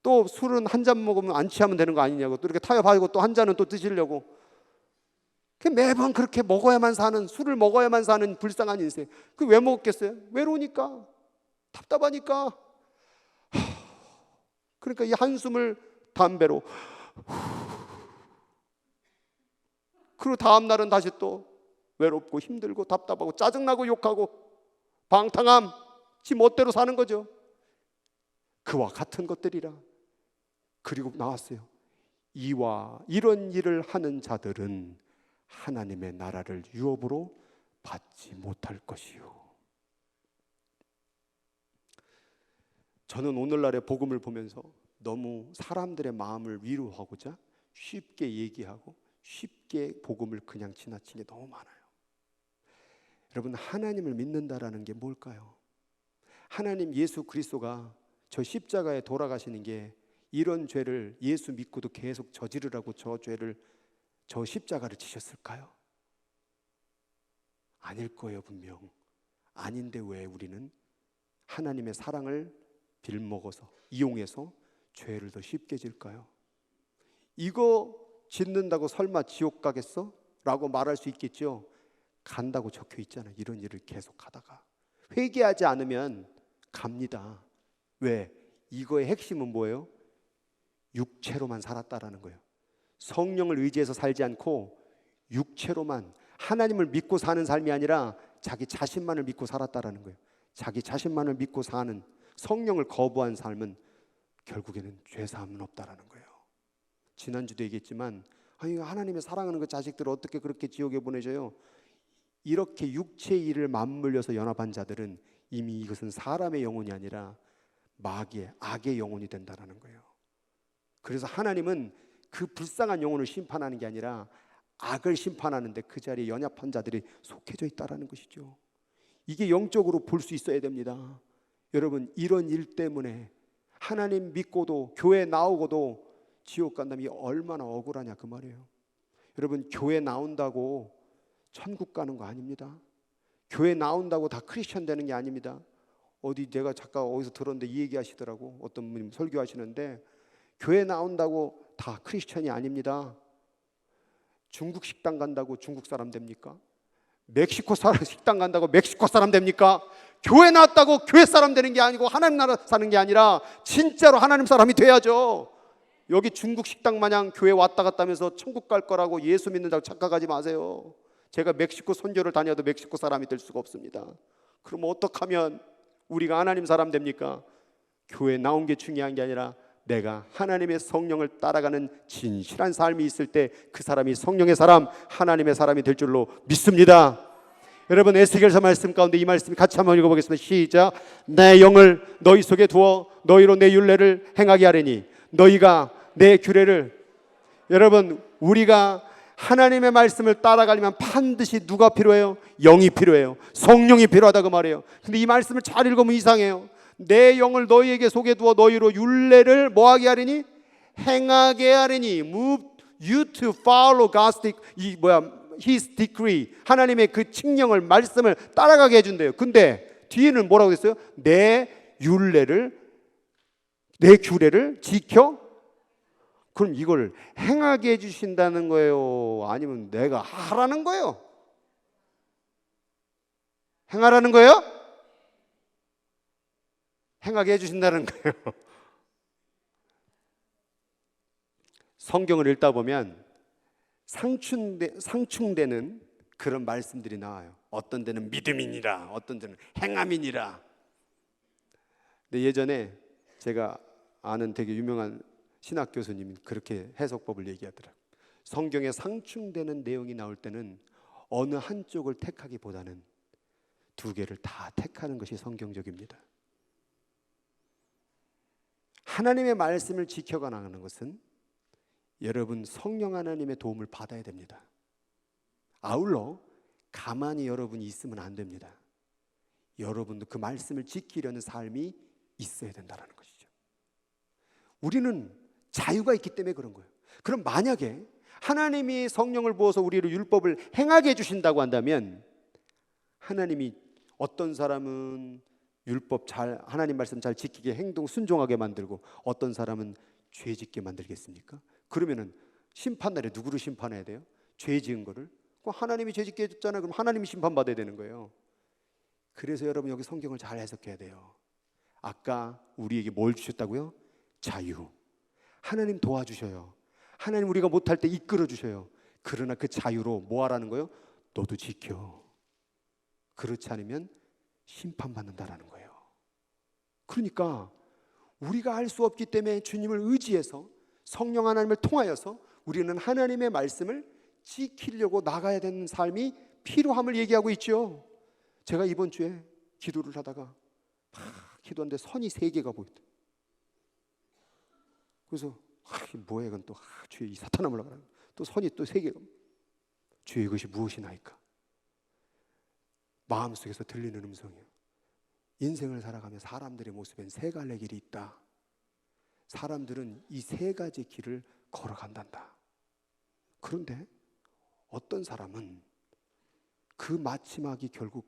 또 술은 한 잔 먹으면 안 취하면 되는 거 아니냐고 또 이렇게 타협하고 또 한 잔은 또 드시려고. 매번 그렇게 먹어야만 사는, 술을 먹어야만 사는 불쌍한 인생. 그 왜 먹었겠어요? 외로우니까, 답답하니까. 그러니까 이 한숨을 담배로. 그리고 다음 날은 다시 또 외롭고 힘들고 답답하고 짜증나고 욕하고 방탕함, 지 멋대로 사는 거죠. 그와 같은 것들이라. 그리고 나왔어요. 이와 이런 일을 하는 자들은 하나님의 나라를 유업으로 받지 못할 것이요. 저는 오늘날의 복음을 보면서 너무 사람들의 마음을 위로하고자 쉽게 얘기하고 쉽게 복음을 그냥 지나친 게 너무 많아요. 여러분, 하나님을 믿는다라는 게 뭘까요? 하나님 예수 그리스도가 저 십자가에 돌아가시는 게 이런 죄를 예수 믿고도 계속 저지르라고 저 십자가를 지셨을까요? 아닐 거예요, 분명. 아닌데 왜 우리는 하나님의 사랑을 빌먹어서 이용해서 죄를 더 쉽게 질까요? 이거 짓는다고 설마 지옥 가겠어? 라고 말할 수 있겠죠. 간다고 적혀 있잖아요. 이런 일을 계속 하다가 회개하지 않으면 갑니다. 왜? 이거의 핵심은 뭐예요? 육체로만 살았다라는 거예요. 성령을 의지해서 살지 않고 육체로만, 하나님을 믿고 사는 삶이 아니라 자기 자신만을 믿고 살았다라는 거예요. 자기 자신만을 믿고 사는, 성령을 거부한 삶은 결국에는 죄사함은 없다라는 거예요. 지난주도 얘기했지만, 아니, 하나님의 사랑하는 그 자식들을 어떻게 그렇게 지옥에 보내줘요? 이렇게 육체의 일을 맞물려서 연합한 자들은 이미 이것은 사람의 영혼이 아니라 마귀의, 악의 영혼이 된다는 거예요. 그래서 하나님은 그 불쌍한 영혼을 심판하는 게 아니라 악을 심판하는데 그 자리에 연합한 자들이 속해져 있다는 것이죠. 이게 영적으로 볼 수 있어야 됩니다. 여러분, 이런 일 때문에 하나님 믿고도 교회 나오고도 지옥 간다면 이게 얼마나 억울하냐 그 말이에요. 여러분, 교회 나온다고 천국 가는 거 아닙니다. 교회 나온다고 다 크리스천 되는 게 아닙니다. 내가 잠깐 어디서 들었는데 이 얘기 하시더라고. 어떤 분이 설교하시는데 교회 나온다고 다 크리스천이 아닙니다. 중국 식당 간다고 중국 사람 됩니까? 멕시코 사람 식당 간다고 멕시코 사람 됩니까? 교회 나왔다고 교회 사람 되는 게 아니고 하나님 나라 사는 게 아니라 진짜로 하나님 사람이 돼야죠. 여기 중국 식당 마냥 교회 왔다 갔다 하면서 천국 갈 거라고 예수 믿는다고 착각하지 마세요. 제가 멕시코 선교를 다녀도 멕시코 사람이 될 수가 없습니다. 그럼 어떻게 하면 우리가 하나님 사람 됩니까? 교회 나온 게 중요한 게 아니라 내가 하나님의 성령을 따라가는 진실한 삶이 있을 때 그 사람이 성령의 사람, 하나님의 사람이 될 줄로 믿습니다. 여러분, 에스겔서 말씀 가운데 이 말씀 같이 한번 읽어보겠습니다. 시작. 내 영을 너희 속에 두어 너희로 내 율례를 행하게 하리니 너희가 내 규례를. 여러분, 우리가 하나님의 말씀을 따라가려면 반드시 누가 필요해요? 영이 필요해요. 성령이 필요하다 그 말이에요. 근데 이 말씀을 잘 읽으면 이상해요. 내 영을 너희에게 속에 두어 너희로 율례를 뭐하게 하리니? 행하게 하리니. Move you to follow God's His decree. 하나님의 그 칙령을, 말씀을 따라가게 해준대요. 근데 뒤에는 뭐라고 했어요? 내 율례를, 내 규례를 지켜. 그럼 이걸 행하게 해주신다는 거예요? 아니면 내가 하라는 거예요? 행하라는 거예요? 행하게 해주신다는 거예요. 성경을 읽다 보면 상충되는 그런 말씀들이 나와요. 어떤 데는 믿음이니라, 어떤 데는 행함이니라. 근데 예전에 제가 아는 되게 유명한 신학 교수님이 그렇게 해석법을 얘기하더라고요. 성경에 상충되는 내용이 나올 때는 어느 한쪽을 택하기보다는 두 개를 다 택하는 것이 성경적입니다. 하나님의 말씀을 지켜가 나가는 것은 여러분 성령 하나님의 도움을 받아야 됩니다. 아울러 가만히 여러분이 있으면 안 됩니다. 여러분도 그 말씀을 지키려는 삶이 있어야 된다는 것이죠. 우리는 자유가 있기 때문에 그런 거예요. 그럼 만약에 하나님이 성령을 부어서 우리를 율법을 행하게 해주신다고 한다면 하나님이 어떤 사람은 율법 잘, 하나님 말씀 잘 지키게 행동 순종하게 만들고 어떤 사람은 죄 짓게 만들겠습니까? 그러면은 심판날에 누구를 심판해야 돼요? 죄 지은 거를. 하나님이 죄짓게 해줬잖아요. 그럼 하나님이 심판받아야 되는 거예요. 그래서 여러분 여기 성경을 잘 해석해야 돼요. 아까 우리에게 뭘 주셨다고요? 자유. 하나님 도와주셔요. 하나님 우리가 못할 때 이끌어 주셔요. 그러나 그 자유로 뭐 하라는 거예요? 너도 지켜. 그렇지 않으면 심판받는다라는 거예요. 그러니까 우리가 할 수 없기 때문에 주님을 의지해서 성령 하나님을 통하여서 우리는 하나님의 말씀을 지키려고 나가야 되는 삶이 필요함을 얘기하고 있죠. 제가 이번 주에 기도를 하다가 막 기도하는데 선이 3개가 보였다. 그래서 뭐야 이건 또 주의 이 사탄아 몰라라. 또 선이 또 3개가. 주의 이것이 무엇이나이까. 마음속에서 들리는 음성이에요. 인생을 살아가며 사람들의 모습엔 3갈래 길이 있다. 사람들은 이 3가지 길을 걸어간단다. 그런데 어떤 사람은 그 마지막이 결국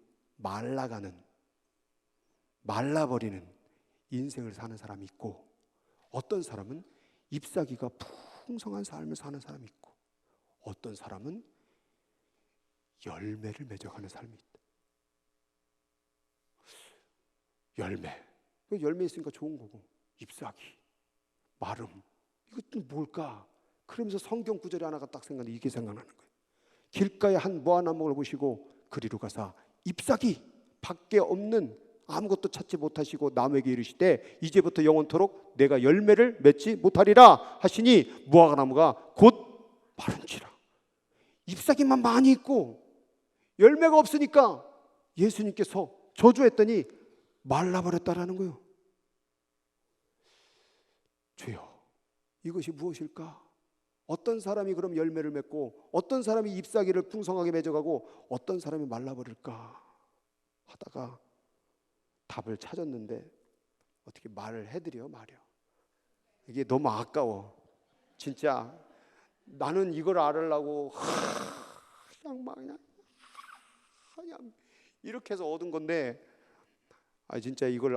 말라버리는 인생을 사는 사람이 있고, 어떤 사람은 잎사귀가 풍성한 삶을 사는 사람이 있고, 어떤 사람은 열매를 맺어가는 삶이 있다. 열매 있으니까 좋은 거고, 잎사귀, 마름, 이것도 뭘까? 그러면서 성경 구절이 하나가 딱 생각나는데 이게 생각나는 거예요. 길가에 한 무화나무를 보시고 그리로 가사 잎사귀 밖에 없는 아무것도 찾지 못하시고 나무에게 이르시되 이제부터 영원토록 내가 열매를 맺지 못하리라 하시니 무화과나무가 곧 마른지라. 잎사귀만 많이 있고 열매가 없으니까 예수님께서 저주했더니 말라버렸다라는 거예요. 주여, 이것이 무엇일까? 어떤 사람이 그럼 열매를 맺고 어떤 사람이 잎사귀를 풍성하게 맺어가고 어떤 사람이 말라버릴까 하다가 답을 찾았는데 어떻게 말을 해드려 말이야. 이게 너무 아까워. 진짜 나는 이걸 알으려고 그냥 이렇게 해서 얻은 건데 진짜 이걸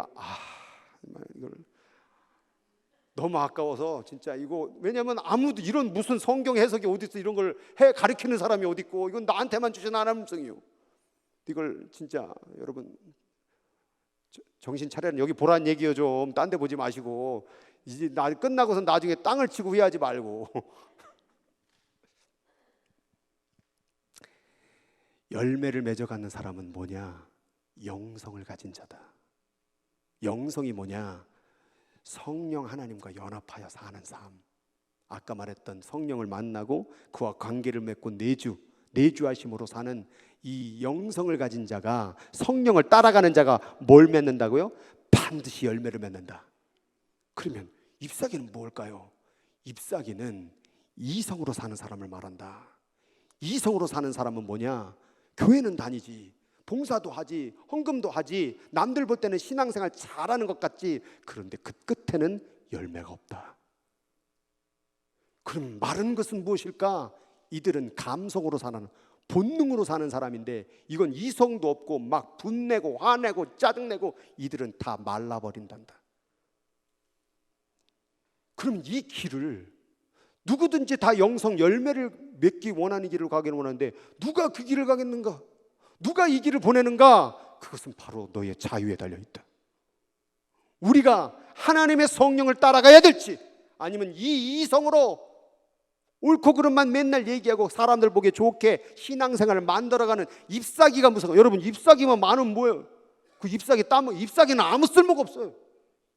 너무 아까워서 진짜 이거, 왜냐면 아무도 이런 무슨 성경 해석이 어디 있어, 이런 걸 가르치는 사람이 어디 있고, 이건 나한테만 주신 하나님성이요. 이걸 진짜 여러분 정신 차려라. 여기 보란 얘기요. 좀 딴 데 보지 마시고 이제 끝나고서 나중에 땅을 치고 후회하지 말고. 열매를 맺어가는 사람은 뭐냐? 영성을 가진 자다. 영성이 뭐냐? 성령 하나님과 연합하여 사는 삶. 아까 말했던 성령을 만나고 그와 관계를 맺고 내주하심으로 사는 이 영성을 가진 자가, 성령을 따라가는 자가 뭘 맺는다고요? 반드시 열매를 맺는다. 그러면 잎사귀는 뭘까요? 잎사귀는 이성으로 사는 사람을 말한다. 이성으로 사는 사람은 뭐냐? 교회는 다니지, 봉사도 하지, 헌금도 하지, 남들 볼 때는 신앙생활 잘하는 것 같지. 그런데 그 끝에는 열매가 없다. 그럼 마른 것은 무엇일까? 이들은 감성으로 사는, 본능으로 사는 사람인데 이건 이성도 없고 막 분내고 화내고 짜증내고 이들은 다 말라버린단다. 그럼 이 길을 누구든지 다 영성 열매를 맺기 원하는 길을 가기를 원하는데 누가 그 길을 가겠는가? 누가 이 길을 보내는가? 그것은 바로 너의 자유에 달려있다. 우리가 하나님의 성령을 따라가야 될지 아니면 이 이성으로 옳고 그름만 맨날 얘기하고 사람들 보기에 좋게 신앙생활을 만들어가는 잎사귀가 무서워. 여러분 잎사귀만 많으면 뭐예요? 그 잎사귀 따면 잎사귀는 아무 쓸모가 없어요.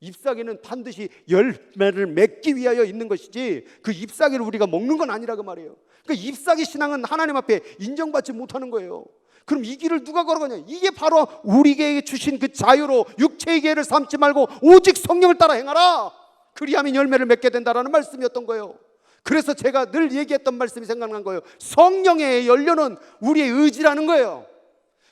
잎사귀는 반드시 열매를 맺기 위하여 있는 것이지 그 잎사귀를 우리가 먹는 건 아니라 그 말이에요. 그러니까 잎사귀 신앙은 하나님 앞에 인정받지 못하는 거예요. 그럼 이 길을 누가 걸어가냐? 이게 바로 우리에게 주신 그 자유로 육체의 계를 삼지 말고 오직 성령을 따라 행하라. 그리하면 열매를 맺게 된다라는 말씀이었던 거예요. 그래서 제가 늘 얘기했던 말씀이 생각난 거예요. 성령의 연료는 우리의 의지라는 거예요.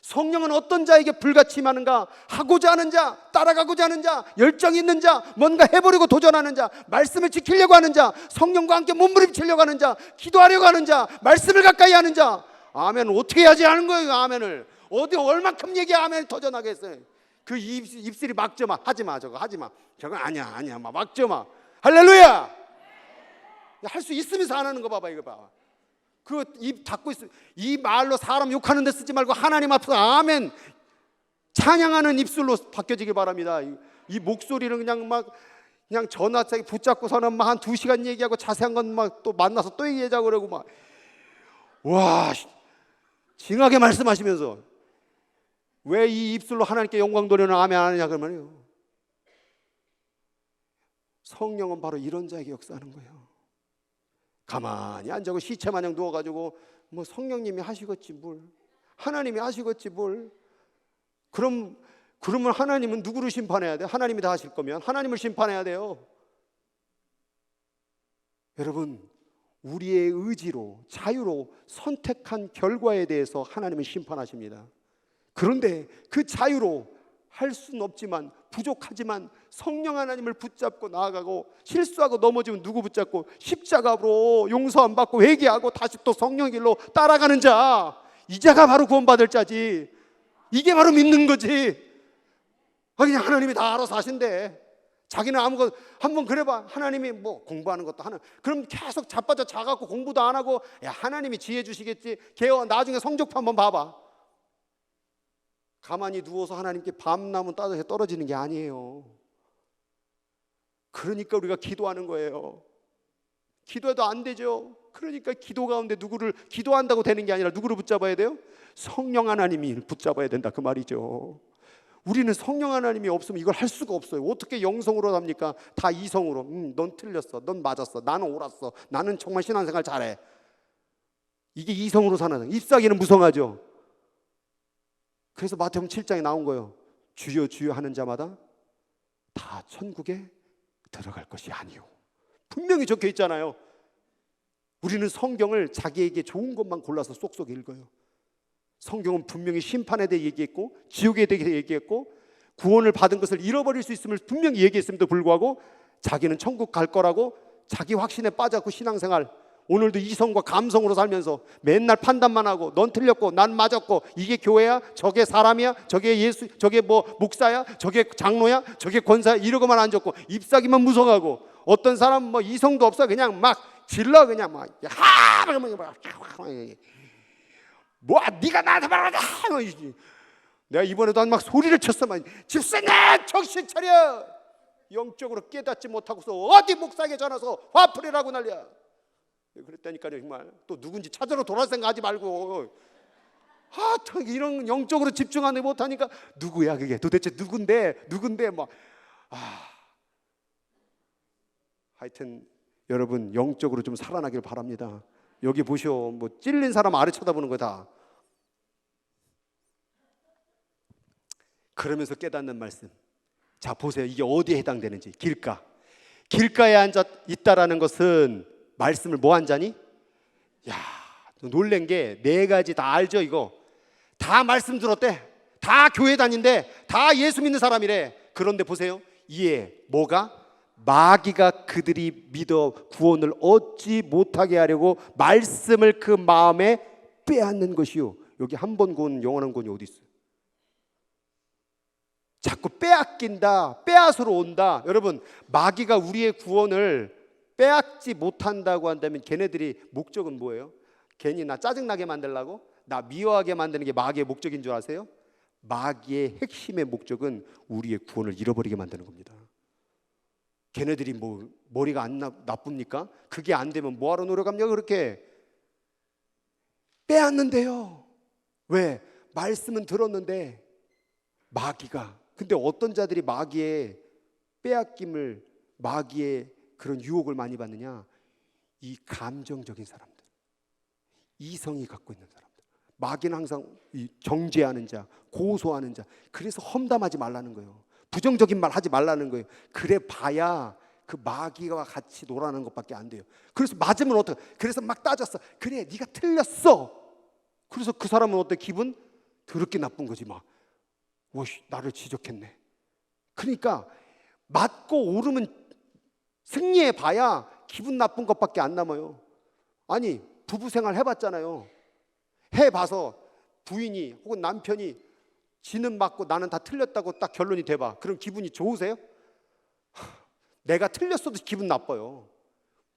성령은 어떤 자에게 불같이 임하는가? 하고자 하는 자, 따라가고자 하는 자, 열정이 있는 자, 뭔가 해보려고 도전하는 자, 말씀을 지키려고 하는 자, 성령과 함께 몸부림치려고 하는 자, 기도하려고 하는 자, 말씀을 가까이 하는 자. 아멘. 어떻게 해야지 하는 거예요? 아멘을 어디 얼만큼 얘기 아멘 터져나겠어요. 그 입술이 막져마. 하지마, 저거 하지마, 저거 아니야 막져마. 할렐루야. 할 수 있으면서 안 하는 거 봐봐. 이거 봐. 그 입 닫고 있어. 이 말로 사람 욕하는 데 쓰지 말고 하나님 앞에서 아멘 찬양하는 입술로 바뀌어지길 바랍니다. 이 목소리를 그냥 전화짝에 붙잡고서는 막 한 2시간 얘기하고 자세한 건 막 또 만나서 또 얘기하자고 그러고 막 와 징하게 말씀하시면서 왜 이 입술로 하나님께 영광 돌리는 아멘 안 하냐 그러면요. 성령은 바로 이런 자에게 역사하는 거예요. 가만히 앉아고 시체 마냥 누워가지고 뭐 성령님이 하시겠지 뭘, 하나님이 하시겠지 뭘. 그러면 하나님은 누구를 심판해야 돼요? 하나님이 다 하실 거면 하나님을 심판해야 돼요. 여러분, 우리의 의지로 자유로 선택한 결과에 대해서 하나님은 심판하십니다. 그런데 그 자유로 할 수는 없지만 부족하지만 성령 하나님을 붙잡고 나아가고 실수하고 넘어지면 누구 붙잡고 십자가로 용서 안 받고 회개하고 다시 또 성령 길로 따라가는 자, 이 자가 바로 구원받을 자지. 이게 바로 믿는 거지. 그냥 하나님이 다 알아서 하신대. 자기는 아무것도 한번 그래봐. 하나님이 뭐 공부하는 것도 하나. 그럼 계속 자빠져 자갖고 공부도 안 하고 야 하나님이 지혜 주시겠지. 걔 나중에 성적표 한번 봐봐. 가만히 누워서 하나님께 밤나무 따져서 떨어지는 게 아니에요. 그러니까 우리가 기도하는 거예요. 기도해도 안 되죠. 그러니까 기도 가운데 누구를 기도한다고 되는 게 아니라 누구를 붙잡아야 돼요? 성령 하나님이 붙잡아야 된다 그 말이죠. 우리는 성령 하나님이 없으면 이걸 할 수가 없어요. 어떻게 영성으로 합니까? 다 이성으로. 넌 틀렸어. 넌 맞았어. 나는 옳았어. 나는 정말 신앙생활 잘해. 이게 이성으로 사는 사람. 잎사귀는 무성하죠. 그래서 마태복음 7장에 나온 거예요. 주여 주여 하는 자마다 다 천국에 들어갈 것이 아니오. 분명히 적혀 있잖아요. 우리는 성경을 자기에게 좋은 것만 골라서 쏙쏙 읽어요. 성경은 분명히 심판에 대해 얘기했고 지옥에 대해 얘기했고 구원을 받은 것을 잃어버릴 수 있음을 분명히 얘기했음에도 불구하고 자기는 천국 갈 거라고 자기 확신에 빠져갖고 신앙생활 오늘도 이성과 감성으로 살면서 맨날 판단만 하고 넌 틀렸고 난 맞았고 이게 교회야? 저게 사람이야? 저게 예수? 저게 뭐 목사야? 저게 장로야? 저게 권사야? 이러고만 앉았고 잎사귀만 무성하고 어떤 사람 뭐 이성도 없어 그냥 막 질러 그냥 막 뭐 네가 나한테 말하자. 내가 이번에도 막 소리를 쳤어. 막 집사님 정신 차려. 영적으로 깨닫지 못하고서 어디 목사에게 전화서 화풀이라고 난리야. 그랬다니까요. 정말 또 누군지 찾으러 돌아올 생각하지 말고 이런 영적으로 집중하지 못하니까 누구야 그게 도대체 누군데 뭐 하여튼 여러분 영적으로 좀 살아나길 바랍니다. 여기 보시오. 뭐 찔린 사람 아래 쳐다보는 거다. 그러면서 깨닫는 말씀. 자 보세요. 이게 어디에 해당되는지. 길가에 앉아 있다라는 것은 말씀을 뭐 한 자니? 야, 놀란 게 4가지 다 알죠 이거. 다 말씀 들었대. 다 교회 다닌대. 다 예수 믿는 사람이래. 그런데 보세요. 이에 뭐가? 마귀가 그들이 믿어 구원을 얻지 못하게 하려고 말씀을 그 마음에 빼앗는 것이요. 여기 한 번 구원 영원한 구원이 어디 있어요? 자꾸 빼앗긴다, 빼앗으러 온다. 여러분 마귀가 우리의 구원을 빼앗지 못한다고 한다면 걔네들이 목적은 뭐예요? 괜히 나 짜증나게 만들려고? 나 미워하게 만드는 게 마귀의 목적인 줄 아세요? 마귀의 핵심의 목적은 우리의 구원을 잃어버리게 만드는 겁니다. 걔네들이 뭐 머리가 안 나쁩니까? 그게 안 되면 뭐하러 노력합니까? 그렇게 빼앗는데요. 왜? 말씀은 들었는데 마귀가. 근데 어떤 자들이 마귀의 빼앗김을 마귀의 그런 유혹을 많이 받느냐? 이 감정적인 사람들, 이성이 갖고 있는 사람들. 마귀는 항상 이 정죄하는 자, 고소하는 자. 그래서 험담하지 말라는 거예요. 부정적인 말 하지 말라는 거예요. 그래 봐야 그 마귀와 같이 놀아나는 것밖에 안 돼요. 그래서 맞으면 어떡해? 그래서 막 따졌어. 그래 네가 틀렸어. 그래서 그 사람은 어때? 기분 더럽게 나쁜 거지. 막 나를 지적했네. 그러니까 맞고 오르면 승리해 봐야 기분 나쁜 것밖에 안 남아요. 아니 부부 생활 해봤잖아요. 해봐서 부인이 혹은 남편이 지는 맞고 나는 다 틀렸다고 딱 결론이 돼봐. 그럼 기분이 좋으세요? 내가 틀렸어도 기분 나빠요.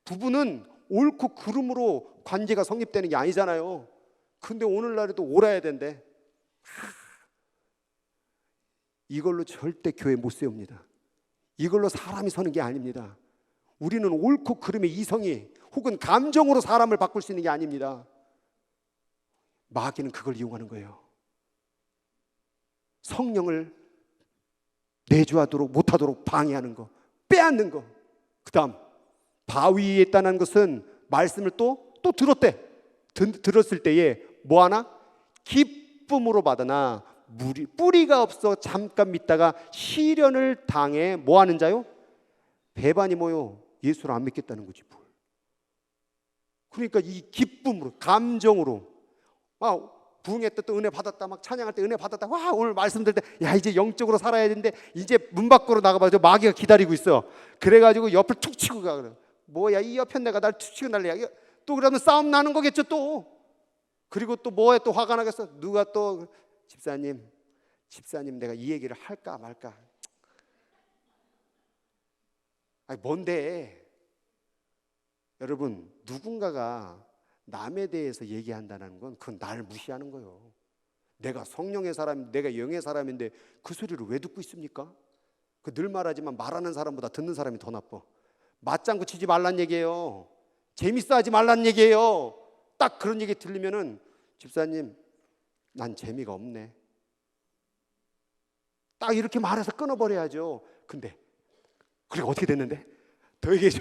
부부는 옳고 그름으로 관계가 성립되는 게 아니잖아요. 근데 오늘날에도 옳아야 된대. 이걸로 절대 교회 못 세웁니다. 이걸로 사람이 서는 게 아닙니다. 우리는 옳고 그름의 이성이 혹은 감정으로 사람을 바꿀 수 있는 게 아닙니다. 마귀는 그걸 이용하는 거예요. 성령을 내주하도록 못하도록 방해하는 거, 빼앗는 거. 그 다음 바위에 있다는 것은 말씀을 또 들었대. 들었을 때에 뭐하나? 기쁨으로 받으나 뿌리가 없어 잠깐 믿다가 시련을 당해 뭐하는 자요? 배반이 뭐요? 예수를 안 믿겠다는 거지. 그러니까 이 기쁨으로, 감정으로, 부흥했다 또 은혜 받았다, 막 찬양할 때 은혜 받았다, 와 오늘 말씀 들을 때 야 이제 영적으로 살아야 되는데 이제 문 밖으로 나가봐. 저 마귀가 기다리고 있어. 그래가지고 옆을 툭 치고 가. 그래. 뭐야 이 옆에 내가 날 툭 치고 날래. 또 그러면 싸움 나는 거겠죠 또. 그리고 또 뭐에 또 화가 나겠어. 누가 또 집사님 내가 이 얘기를 할까 말까. 아니 뭔데. 여러분 누군가가 남에 대해서 얘기한다는 건 그건 나를 무시하는 거예요. 내가 성령의 사람, 내가 영의 사람인데 그 소리를 왜 듣고 있습니까? 그 늘 말하지만 말하는 사람보다 듣는 사람이 더 나빠. 맞장구 치지 말란 얘기예요. 재밌어 하지 말란 얘기예요. 딱 그런 얘기 들리면은 집사님 난 재미가 없네. 딱 이렇게 말해서 끊어버려야죠. 근데 그리고 어떻게 됐는데? 더 얘기해줘.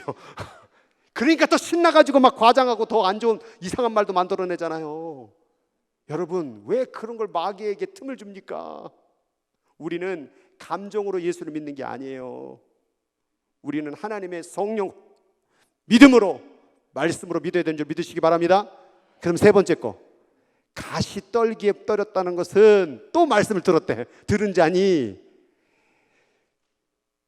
그러니까 또 신나가지고 막 과장하고 더 안 좋은 이상한 말도 만들어내잖아요. 여러분 왜 그런 걸 마귀에게 틈을 줍니까? 우리는 감정으로 예수를 믿는 게 아니에요. 우리는 하나님의 성령 믿음으로 말씀으로 믿어야 되는 줄 믿으시기 바랍니다. 그럼 세 번째 거, 가시 떨기에 떨었다는 것은 또 말씀을 들었대.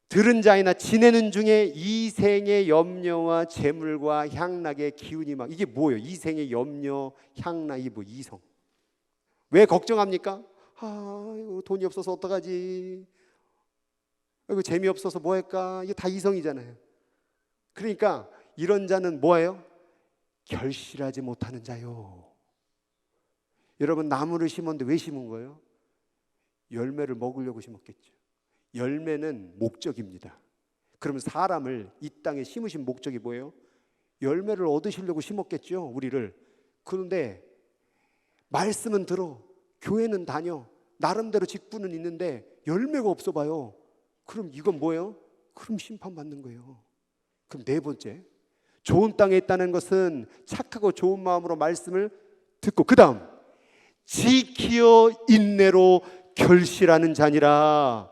들은 자이나 지내는 중에 이생의 염려와 재물과 향락의 기운이 막. 이게 뭐예요? 이생의 염려, 향락, 이 뭐 이성. 왜 걱정합니까? 이거 돈이 없어서 어떡하지? 이거 재미없어서 뭐 할까? 이게 다 이성이잖아요. 그러니까 이런 자는 뭐예요? 결실하지 못하는 자요. 여러분 나무를 심었는데 왜 심은 거예요? 열매를 먹으려고 심었겠죠. 열매는 목적입니다. 그러면 사람을 이 땅에 심으신 목적이 뭐예요? 열매를 얻으시려고 심었겠죠, 우리를. 그런데 말씀은 들어, 교회는 다녀, 나름대로 직분은 있는데 열매가 없어 봐요. 그럼 이건 뭐예요? 그럼 심판받는 거예요. 그럼 네 번째, 좋은 땅에 있다는 것은 착하고 좋은 마음으로 말씀을 듣고 그 다음 지키어 인내로 결실하는 자니라.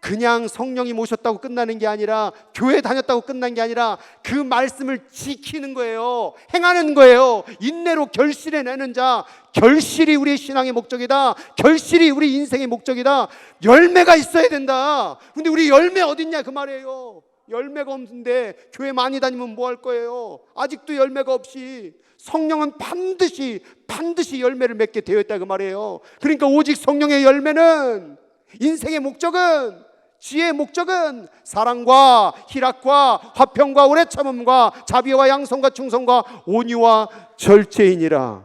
그냥 성령이 모셨다고 끝나는 게 아니라, 교회 다녔다고 끝난 게 아니라 그 말씀을 지키는 거예요. 행하는 거예요. 인내로 결실해내는 자. 결실이 우리의 신앙의 목적이다. 결실이 우리 인생의 목적이다. 열매가 있어야 된다. 근데 우리 열매 어딨냐 그 말이에요. 열매가 없는데 교회 많이 다니면 뭐 할 거예요? 아직도 열매가 없이. 성령은 반드시 열매를 맺게 되어 있다 그 말이에요. 그러니까 오직 성령의 열매는, 인생의 목적은, 지혜의 목적은 사랑과 희락과 화평과 오래 참음과 자비와 양성과 충성과 온유와 절제이니라.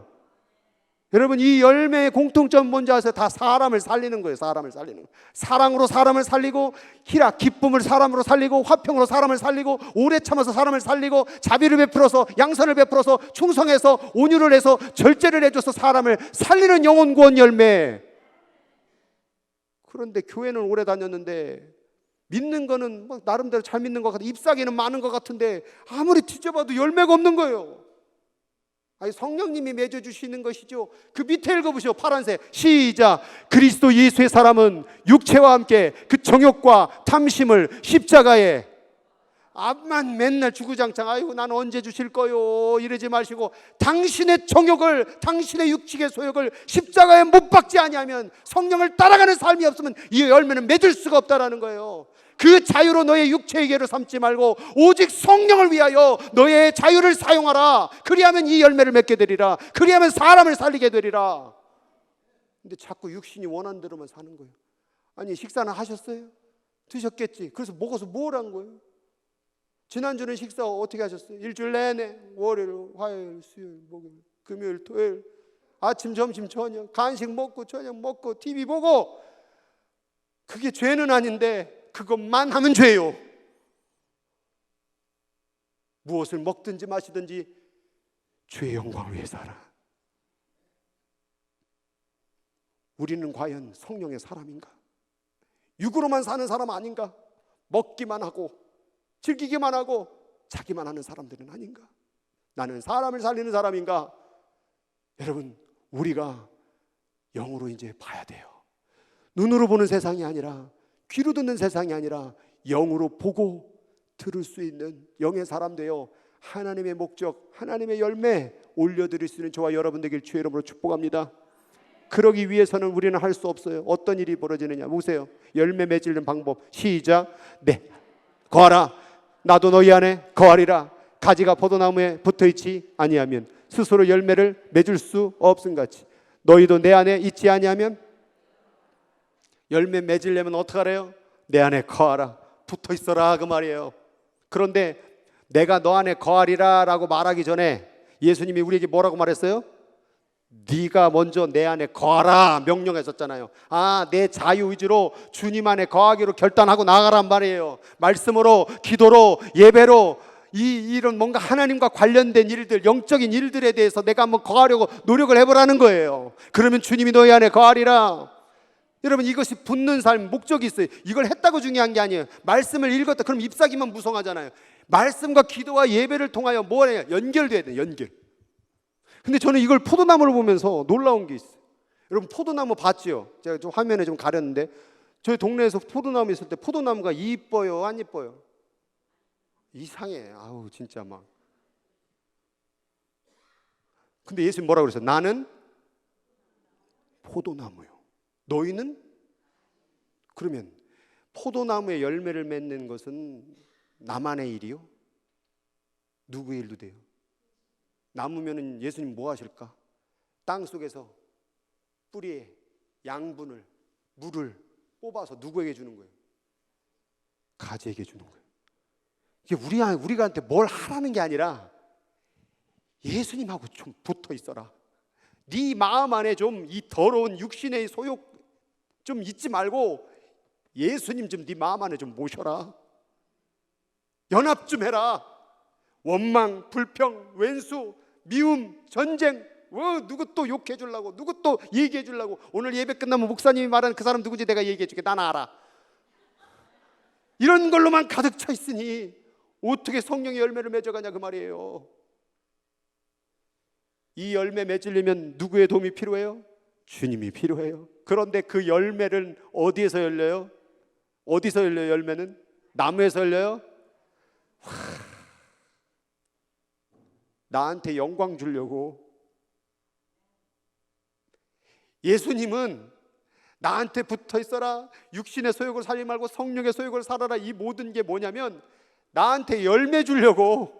여러분 이 열매의 공통점 뭔지 아세요? 다 사람을 살리는 거예요. 사람을 살리는 거예요. 사랑으로 사람을 살리고, 희락, 기쁨을 사람으로 살리고, 화평으로 사람을 살리고, 오래 참아서 사람을 살리고, 자비를 베풀어서, 양선을 베풀어서, 충성해서, 온유를 해서, 절제를 해줘서 사람을 살리는 영혼 구원 열매. 그런데 교회는 오래 다녔는데 믿는 거는 뭐 나름대로 잘 믿는 것 같아. 잎사귀는 많은 것 같은데 아무리 뒤져봐도 열매가 없는 거예요. 아니 성령님이 맺어주시는 것이죠. 그 밑에 읽어보시오. 파란색 시작. 그리스도 예수의 사람은 육체와 함께 그 정욕과 탐심을 십자가에, 앞만 맨날 주구장창 아이고 난 언제 주실 거요 이러지 마시고, 당신의 정욕을, 당신의 육체의 소욕을 십자가에 못 박지 아니하면, 성령을 따라가는 삶이 없으면 이 열매는 맺을 수가 없다라는 거예요. 그 자유로 너의 육체의 계를 삼지 말고 오직 성령을 위하여 너의 자유를 사용하라. 그리하면 이 열매를 맺게 되리라. 그리하면 사람을 살리게 되리라. 근데 자꾸 육신이 원하는 대로만 사는 거예요. 아니 식사는 하셨어요? 드셨겠지. 그래서 먹어서 뭘 한 거예요? 지난주는 식사 어떻게 하셨어요? 일주일 내내 월요일, 화요일, 수요일, 목요일, 금요일, 토요일 아침, 점심, 저녁 간식 먹고 저녁 먹고 TV 보고. 그게 죄는 아닌데 그것만 하면 죄요. 무엇을 먹든지 마시든지 주의 영광을 위해 살아. 우리는 과연 성령의 사람인가? 육으로만 사는 사람 아닌가? 먹기만 하고 즐기기만 하고 자기만 하는 사람들은 아닌가? 나는 사람을 살리는 사람인가? 여러분, 우리가 영으로 이제 봐야 돼요. 눈으로 보는 세상이 아니라, 귀로 듣는 세상이 아니라 영으로 보고 들을 수 있는 영의 사람 되어 하나님의 목적, 하나님의 열매 올려드릴 수 있는 저와 여러분 되길 주의 이름으로 축복합니다. 그러기 위해서는 우리는 할 수 없어요. 어떤 일이 벌어지느냐 보세요. 열매 맺는 방법. 시작. 네, 거하라. 나도 너희 안에 거하리라. 가지가 포도나무에 붙어있지 아니하면 스스로 열매를 맺을 수 없음같이 너희도 내 안에 있지 아니하면. 열매 맺으려면 어떡하래요? 내 안에 거하라. 붙어있어라 그 말이에요. 그런데 내가 너 안에 거하리라 라고 말하기 전에 예수님이 우리에게 뭐라고 말했어요? 네가 먼저 내 안에 거하라 명령했었잖아요. 내 자유의지로 주님 안에 거하기로 결단하고 나가란 말이에요. 말씀으로, 기도로, 예배로 이런 뭔가 하나님과 관련된 일들, 영적인 일들에 대해서 내가 한번 거하려고 노력을 해보라는 거예요. 그러면 주님이 너희 안에 거하리라. 여러분, 이것이 붙는 삶, 목적이 있어요. 이걸 했다고 중요한 게 아니에요. 말씀을 읽었다 그럼 잎사귀만 무성하잖아요. 말씀과 기도와 예배를 통하여 뭐 해요? 연결돼야 돼요. 연결. 근데 저는 이걸 포도나무를 보면서 놀라운 게 있어요. 여러분, 포도나무 봤죠? 제가 좀 화면에 좀 가렸는데 저희 동네에서 포도나무 있을 때 포도나무가 이뻐요, 안 이뻐요? 이상해. 아우 진짜 막. 근데 예수님 뭐라고 그랬어요? 나는 포도나무요. 너희는? 그러면 포도나무에 열매를 맺는 것은 나만의 일이요? 누구의 일도 돼요? 나무면은 예수님 뭐 하실까? 땅 속에서 뿌리에 양분을, 물을 뽑아서 누구에게 주는 거예요? 가지에게 주는 거예요. 이게 우리한테 뭘 하라는 게 아니라 예수님하고 좀 붙어 있어라. 네 마음 안에 좀 이 더러운 육신의 소욕 좀 잊지 말고 예수님 좀 네 마음 안에 좀 모셔라. 연합 좀 해라. 원망, 불평, 왼수, 미움, 전쟁, 누구 또 욕해 주려고, 누구 또 얘기해 주려고. 오늘 예배 끝나면 목사님이 말하는 그 사람 누구지 내가 얘기해 줄게. 난 알아. 이런 걸로만 가득 차 있으니 어떻게 성령의 열매를 맺어가냐 그 말이에요. 이 열매 맺으려면 누구의 도움이 필요해요? 주님이 필요해요. 그런데 그 열매는 어디에서 열려요? 어디서 열려요? 열매는 나무에서 열려요? 나한테 영광 주려고. 예수님은 나한테 붙어 있어라, 육신의 소욕을 살지 말고 성령의 소욕을 살아라. 이 모든 게 뭐냐면 나한테 열매 주려고,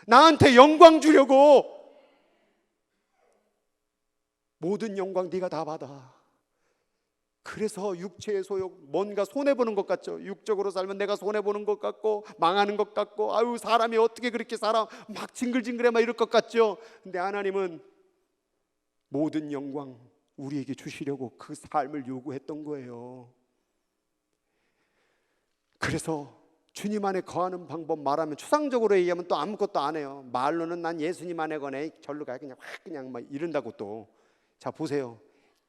나한테 영광 주려고. 모든 영광 네가 다 받아. 그래서 육체의 소욕, 뭔가 손해보는 것 같죠. 육적으로 살면 내가 손해보는 것 같고 망하는 것 같고, 아유 사람이 어떻게 그렇게 살아, 막 징글징글해 막 이럴 것 같죠. 근데 하나님은 모든 영광 우리에게 주시려고 그 삶을 요구했던 거예요. 그래서 주님 안에 거하는 방법 말하면 추상적으로 얘기하면 또 아무것도 안 해요. 말로는 난 예수님 안에 거네, 절로 가요, 그냥 확 그냥 막 이런다고. 또 자 보세요.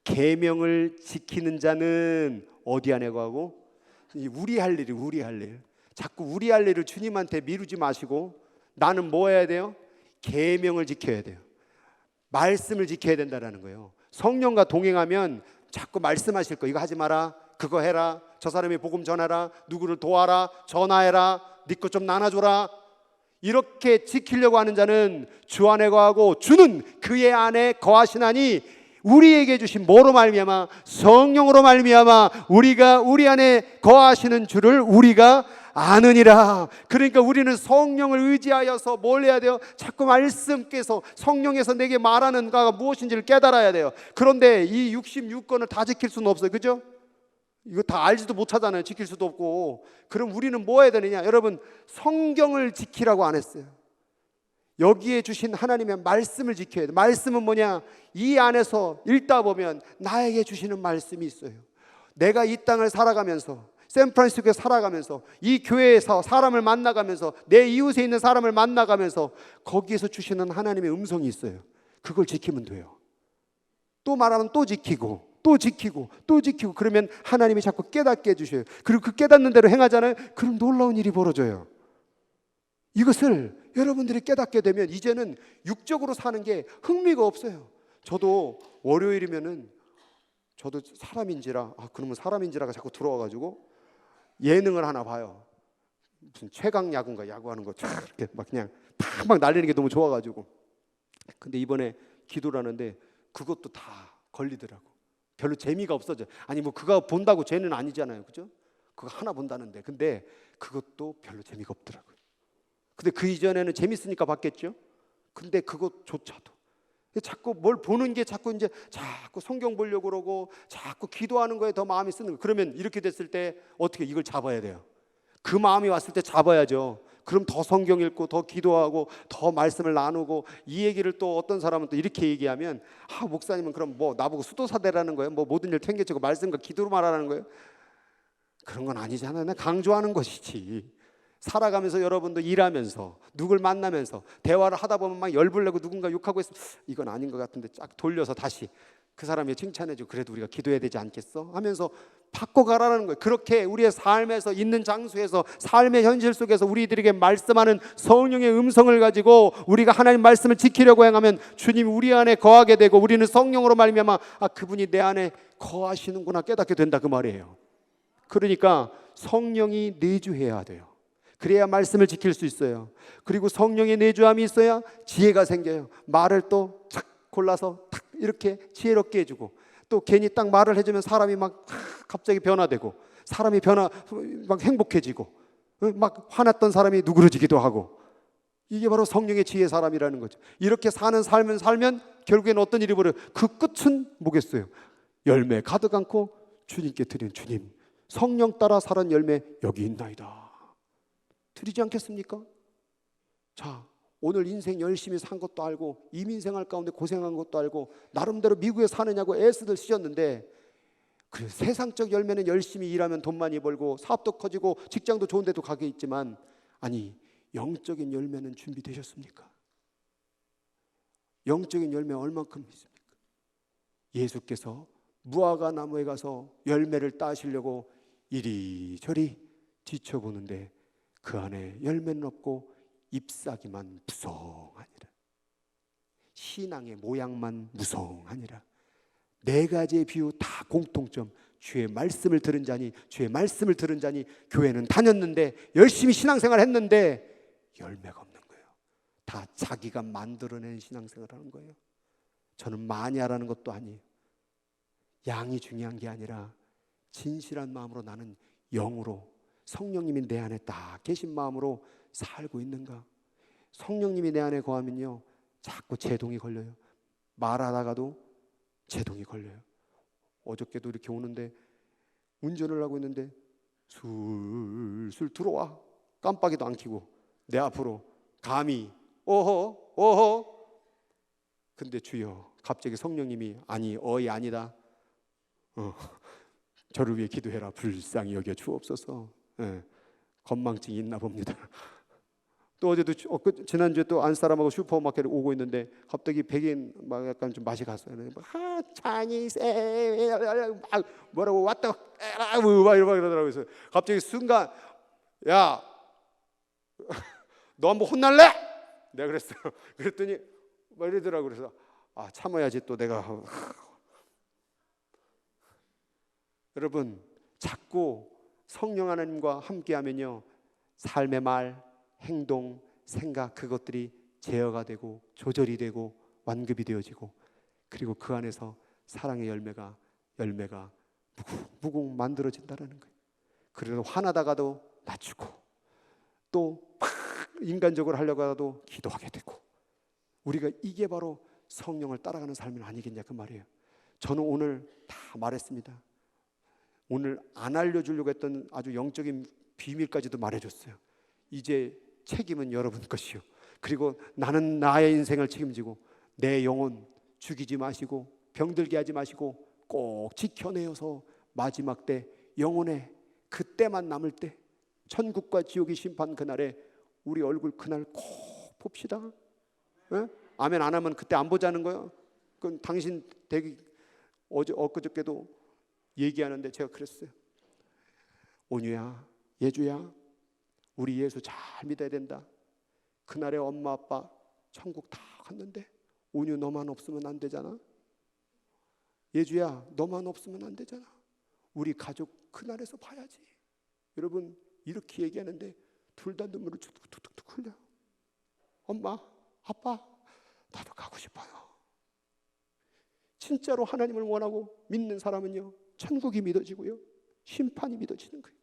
계명을 지키는 자는 어디 안에 거하고? 우리 할 일이, 우리 할 일. 자꾸 우리 할 일을 주님한테 미루지 마시고 나는 뭐 해야 돼요? 계명을 지켜야 돼요. 말씀을 지켜야 된다는 거예요. 성령과 동행하면 자꾸 말씀하실 거. 이거 하지 마라, 그거 해라, 저 사람이 복음 전하라, 누구를 도와라, 전화해라, 네 것 좀 나눠줘라. 이렇게 지키려고 하는 자는 주 안에 거하고 주는 그의 안에 거하시나니, 우리에게 주신 뭐로 말미암아? 성령으로 말미암아 우리가 우리 안에 거하시는 주를 우리가 아느니라. 그러니까 우리는 성령을 의지하여서 뭘 해야 돼요? 자꾸 말씀께서, 성령에서 내게 말하는 바가 무엇인지를 깨달아야 돼요. 그런데 이 66권을 다 지킬 수는 없어요. 그죠? 이거 다 알지도 못하잖아요. 지킬 수도 없고. 그럼 우리는 뭐 해야 되느냐? 여러분, 성경을 지키라고 안 했어요. 여기에 주신 하나님의 말씀을 지켜야 돼. 말씀은 뭐냐? 이 안에서 읽다 보면 나에게 주시는 말씀이 있어요. 내가 이 땅을 살아가면서, 샌프란시스코에 살아가면서, 이 교회에서 사람을 만나가면서, 내 이웃에 있는 사람을 만나가면서 거기에서 주시는 하나님의 음성이 있어요. 그걸 지키면 돼요. 또 말하면 또 지키고 또 지키고 또 지키고, 그러면 하나님이 자꾸 깨닫게 해주셔요. 그리고 그 깨닫는 대로 행하잖아요. 그럼 놀라운 일이 벌어져요. 이것을 여러분들이 깨닫게 되면 이제는 육적으로 사는 게 흥미가 없어요. 저도 월요일이면은 저도 사람인지라, 그러면 사람인지라가 자꾸 들어와가지고 예능을 하나 봐요. 무슨 최강 야구인가, 야구하는 거 이렇게 막 그냥 막 날리는 게 너무 좋아가지고. 근데 이번에 기도를 하는데 그것도 다 걸리더라고. 별로 재미가 없어져. 아니 뭐 그거 본다고 죄는 아니잖아요, 그죠? 그거 하나 본다는데. 근데 그것도 별로 재미가 없더라고요. 근데 그 이전에는 재밌으니까 봤겠죠. 근데 그것조차도 자꾸 뭘 보는 게 자꾸 성경 보려고 그러고 자꾸 기도하는 거에 더 마음이 쓰는 거예요. 그러면 이렇게 됐을 때 어떻게 이걸 잡아야 돼요? 그 마음이 왔을 때 잡아야죠. 그럼 더 성경 읽고 더 기도하고 더 말씀을 나누고. 이 얘기를 또 어떤 사람은 또 이렇게 얘기하면, 목사님은 그럼 뭐 나보고 수도사대라는 거예요? 뭐 모든 일 탱개치고 말씀과 기도로 말하는 거예요? 그런 건 아니잖아요. 나 강조하는 것이지. 살아가면서 여러분도 일하면서 누굴 만나면서 대화를 하다 보면 막 열불 내고 누군가 욕하고 있으면 이건 아닌 것 같은데 쫙 돌려서 다시 그 사람이 칭찬해주고, 그래도 우리가 기도해야 되지 않겠어? 하면서 바꿔가라는 거예요. 그렇게 우리의 삶에서, 있는 장소에서, 삶의 현실 속에서 우리들에게 말씀하는 성령의 음성을 가지고 우리가 하나님 말씀을 지키려고 행하면 주님이 우리 안에 거하게 되고, 우리는 성령으로 말미암아 그분이 내 안에 거하시는구나 깨닫게 된다, 그 말이에요. 그러니까 성령이 내주해야 돼요. 그래야 말씀을 지킬 수 있어요. 그리고 성령의 내주함이 있어야 지혜가 생겨요. 말을 또 착 골라서 탁 이렇게 지혜롭게 해주고, 또 괜히 딱 말을 해주면 사람이 막 갑자기 변화되고, 사람이 막 행복해지고, 막 화났던 사람이 누그러지기도 하고. 이게 바로 성령의 지혜 사람이라는 거죠. 이렇게 사는 삶을 살면 결국에는 어떤 일이 벌어요? 그 끝은 뭐겠어요? 열매 가득 않고 주님께 드리는, 주님 성령 따라 살은 열매 여기 있나이다 드리지 않겠습니까? 자, 오늘 인생 열심히 산 것도 알고 이민생활 가운데 고생한 것도 알고 나름대로 미국에 사느냐고 애쓰들 쓰셨는데, 그 세상적 열매는 열심히 일하면 돈 많이 벌고 사업도 커지고 직장도 좋은 데도 가게 있지만, 아니 영적인 열매는 준비되셨습니까? 영적인 열매 얼만큼 있습니까? 예수께서 무화과 나무에 가서 열매를 따시려고 이리저리 뒤쳐보는데 그 안에 열매는 없고 잎사귀만 무성하니라. 신앙의 모양만 무성하니라. 네 가지의 비유 다 공통점. 주의 말씀을 들은 자니, 주의 말씀을 들은 자니. 교회는 다녔는데 열심히 신앙생활 했는데 열매가 없는 거예요. 다 자기가 만들어낸 신앙생활을 하는 거예요. 저는 많이 하라는 것도 아니에요. 양이 중요한 게 아니라 진실한 마음으로 나는 영으로 성령님이 내 안에 딱 계신 마음으로 살고 있는가. 성령님이 내 안에 거하면요 자꾸 제동이 걸려요. 말하다가도 제동이 걸려요. 어저께도 이렇게 오는데 운전을 하고 있는데 술술 들어와. 깜빡이도 안 켜고 내 앞으로 감히 어허. 근데 주여, 갑자기 성령님이 아니 어이 아니다. 저를 위해 기도해라. 불쌍히 여겨 주옵소서. 건망증이 있나 봅니다. 또 어제도 지난주에 또 안사람하고 슈퍼마켓에 오고 있는데 갑자기 백인 막 약간 좀 맛이 갔어요. 차니세 뭐라고 왔다 막 이러더라고요. 그래서 갑자기 순간 야 너 한번 혼날래? 내가 그랬어요. 그랬더니 막 이러더라고요. 그래서 참아야지 또 내가. 여러분, 자꾸 성령 하나님과 함께하면요 삶의 말, 행동, 생각, 그것들이 제어가 되고 조절이 되고 완급이 되어지고, 그리고 그 안에서 사랑의 열매가 무궁무궁 만들어진다는 거예요. 그래서 화나다가도 낮추고, 또 막 인간적으로 하려고 하도 기도하게 되고. 우리가 이게 바로 성령을 따라가는 삶은 아니겠냐 그 말이에요. 저는 오늘 다 말했습니다. 오늘 안 알려주려고 했던 아주 영적인 비밀까지도 말해줬어요. 이제 책임은 여러분 것이요, 그리고 나는 나의 인생을 책임지고 내 영혼 죽이지 마시고 병들게 하지 마시고 꼭 지켜내어서 마지막 때 영혼의 그때만 남을 때 천국과 지옥의 심판 그날에 우리 얼굴 그날 꼭 봅시다. 에? 아멘 안 하면 그때 안 보자는 거예요. 그건 당신 되게 엊그저께도 얘기하는데 제가 그랬어요. 온유야, 예주야, 우리 예수 잘 믿어야 된다. 그날에 엄마 아빠 천국 다 갔는데 온유 너만 없으면 안 되잖아. 예주야 너만 없으면 안 되잖아. 우리 가족 그날에서 봐야지. 여러분 이렇게 얘기하는데 둘 다 눈물을 툭툭툭 흘려. 엄마 아빠 나도 가고 싶어요. 진짜로 하나님을 원하고 믿는 사람은요, 천국이 믿어지고요, 심판이 믿어지는 거예요.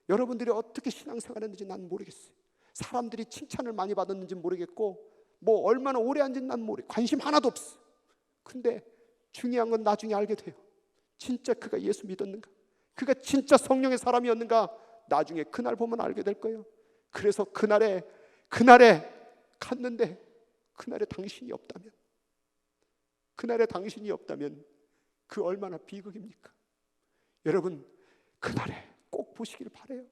여러분들이 어떻게 신앙생활했는지 난 모르겠어요. 사람들이 칭찬을 많이 받았는지 모르겠고 뭐 얼마나 오래 한지는 난 관심 하나도 없어. 근데 중요한 건 나중에 알게 돼요. 진짜 그가 예수 믿었는가, 그가 진짜 성령의 사람이었는가, 나중에 그날 보면 알게 될 거예요. 그래서 그날에 갔는데 그날에 당신이 없다면 그 얼마나 비극입니까? 여러분 그날에 꼭 보시길 바라요.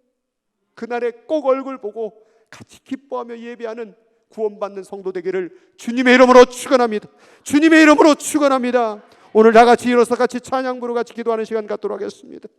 그날에 꼭 얼굴 보고 같이 기뻐하며 예배하는 구원받는 성도 되기를 주님의 이름으로 축원합니다. 주님의 이름으로 축원합니다. 오늘 다 같이 일어서 같이 찬양 부르고 같이 기도하는 시간 갖도록 하겠습니다.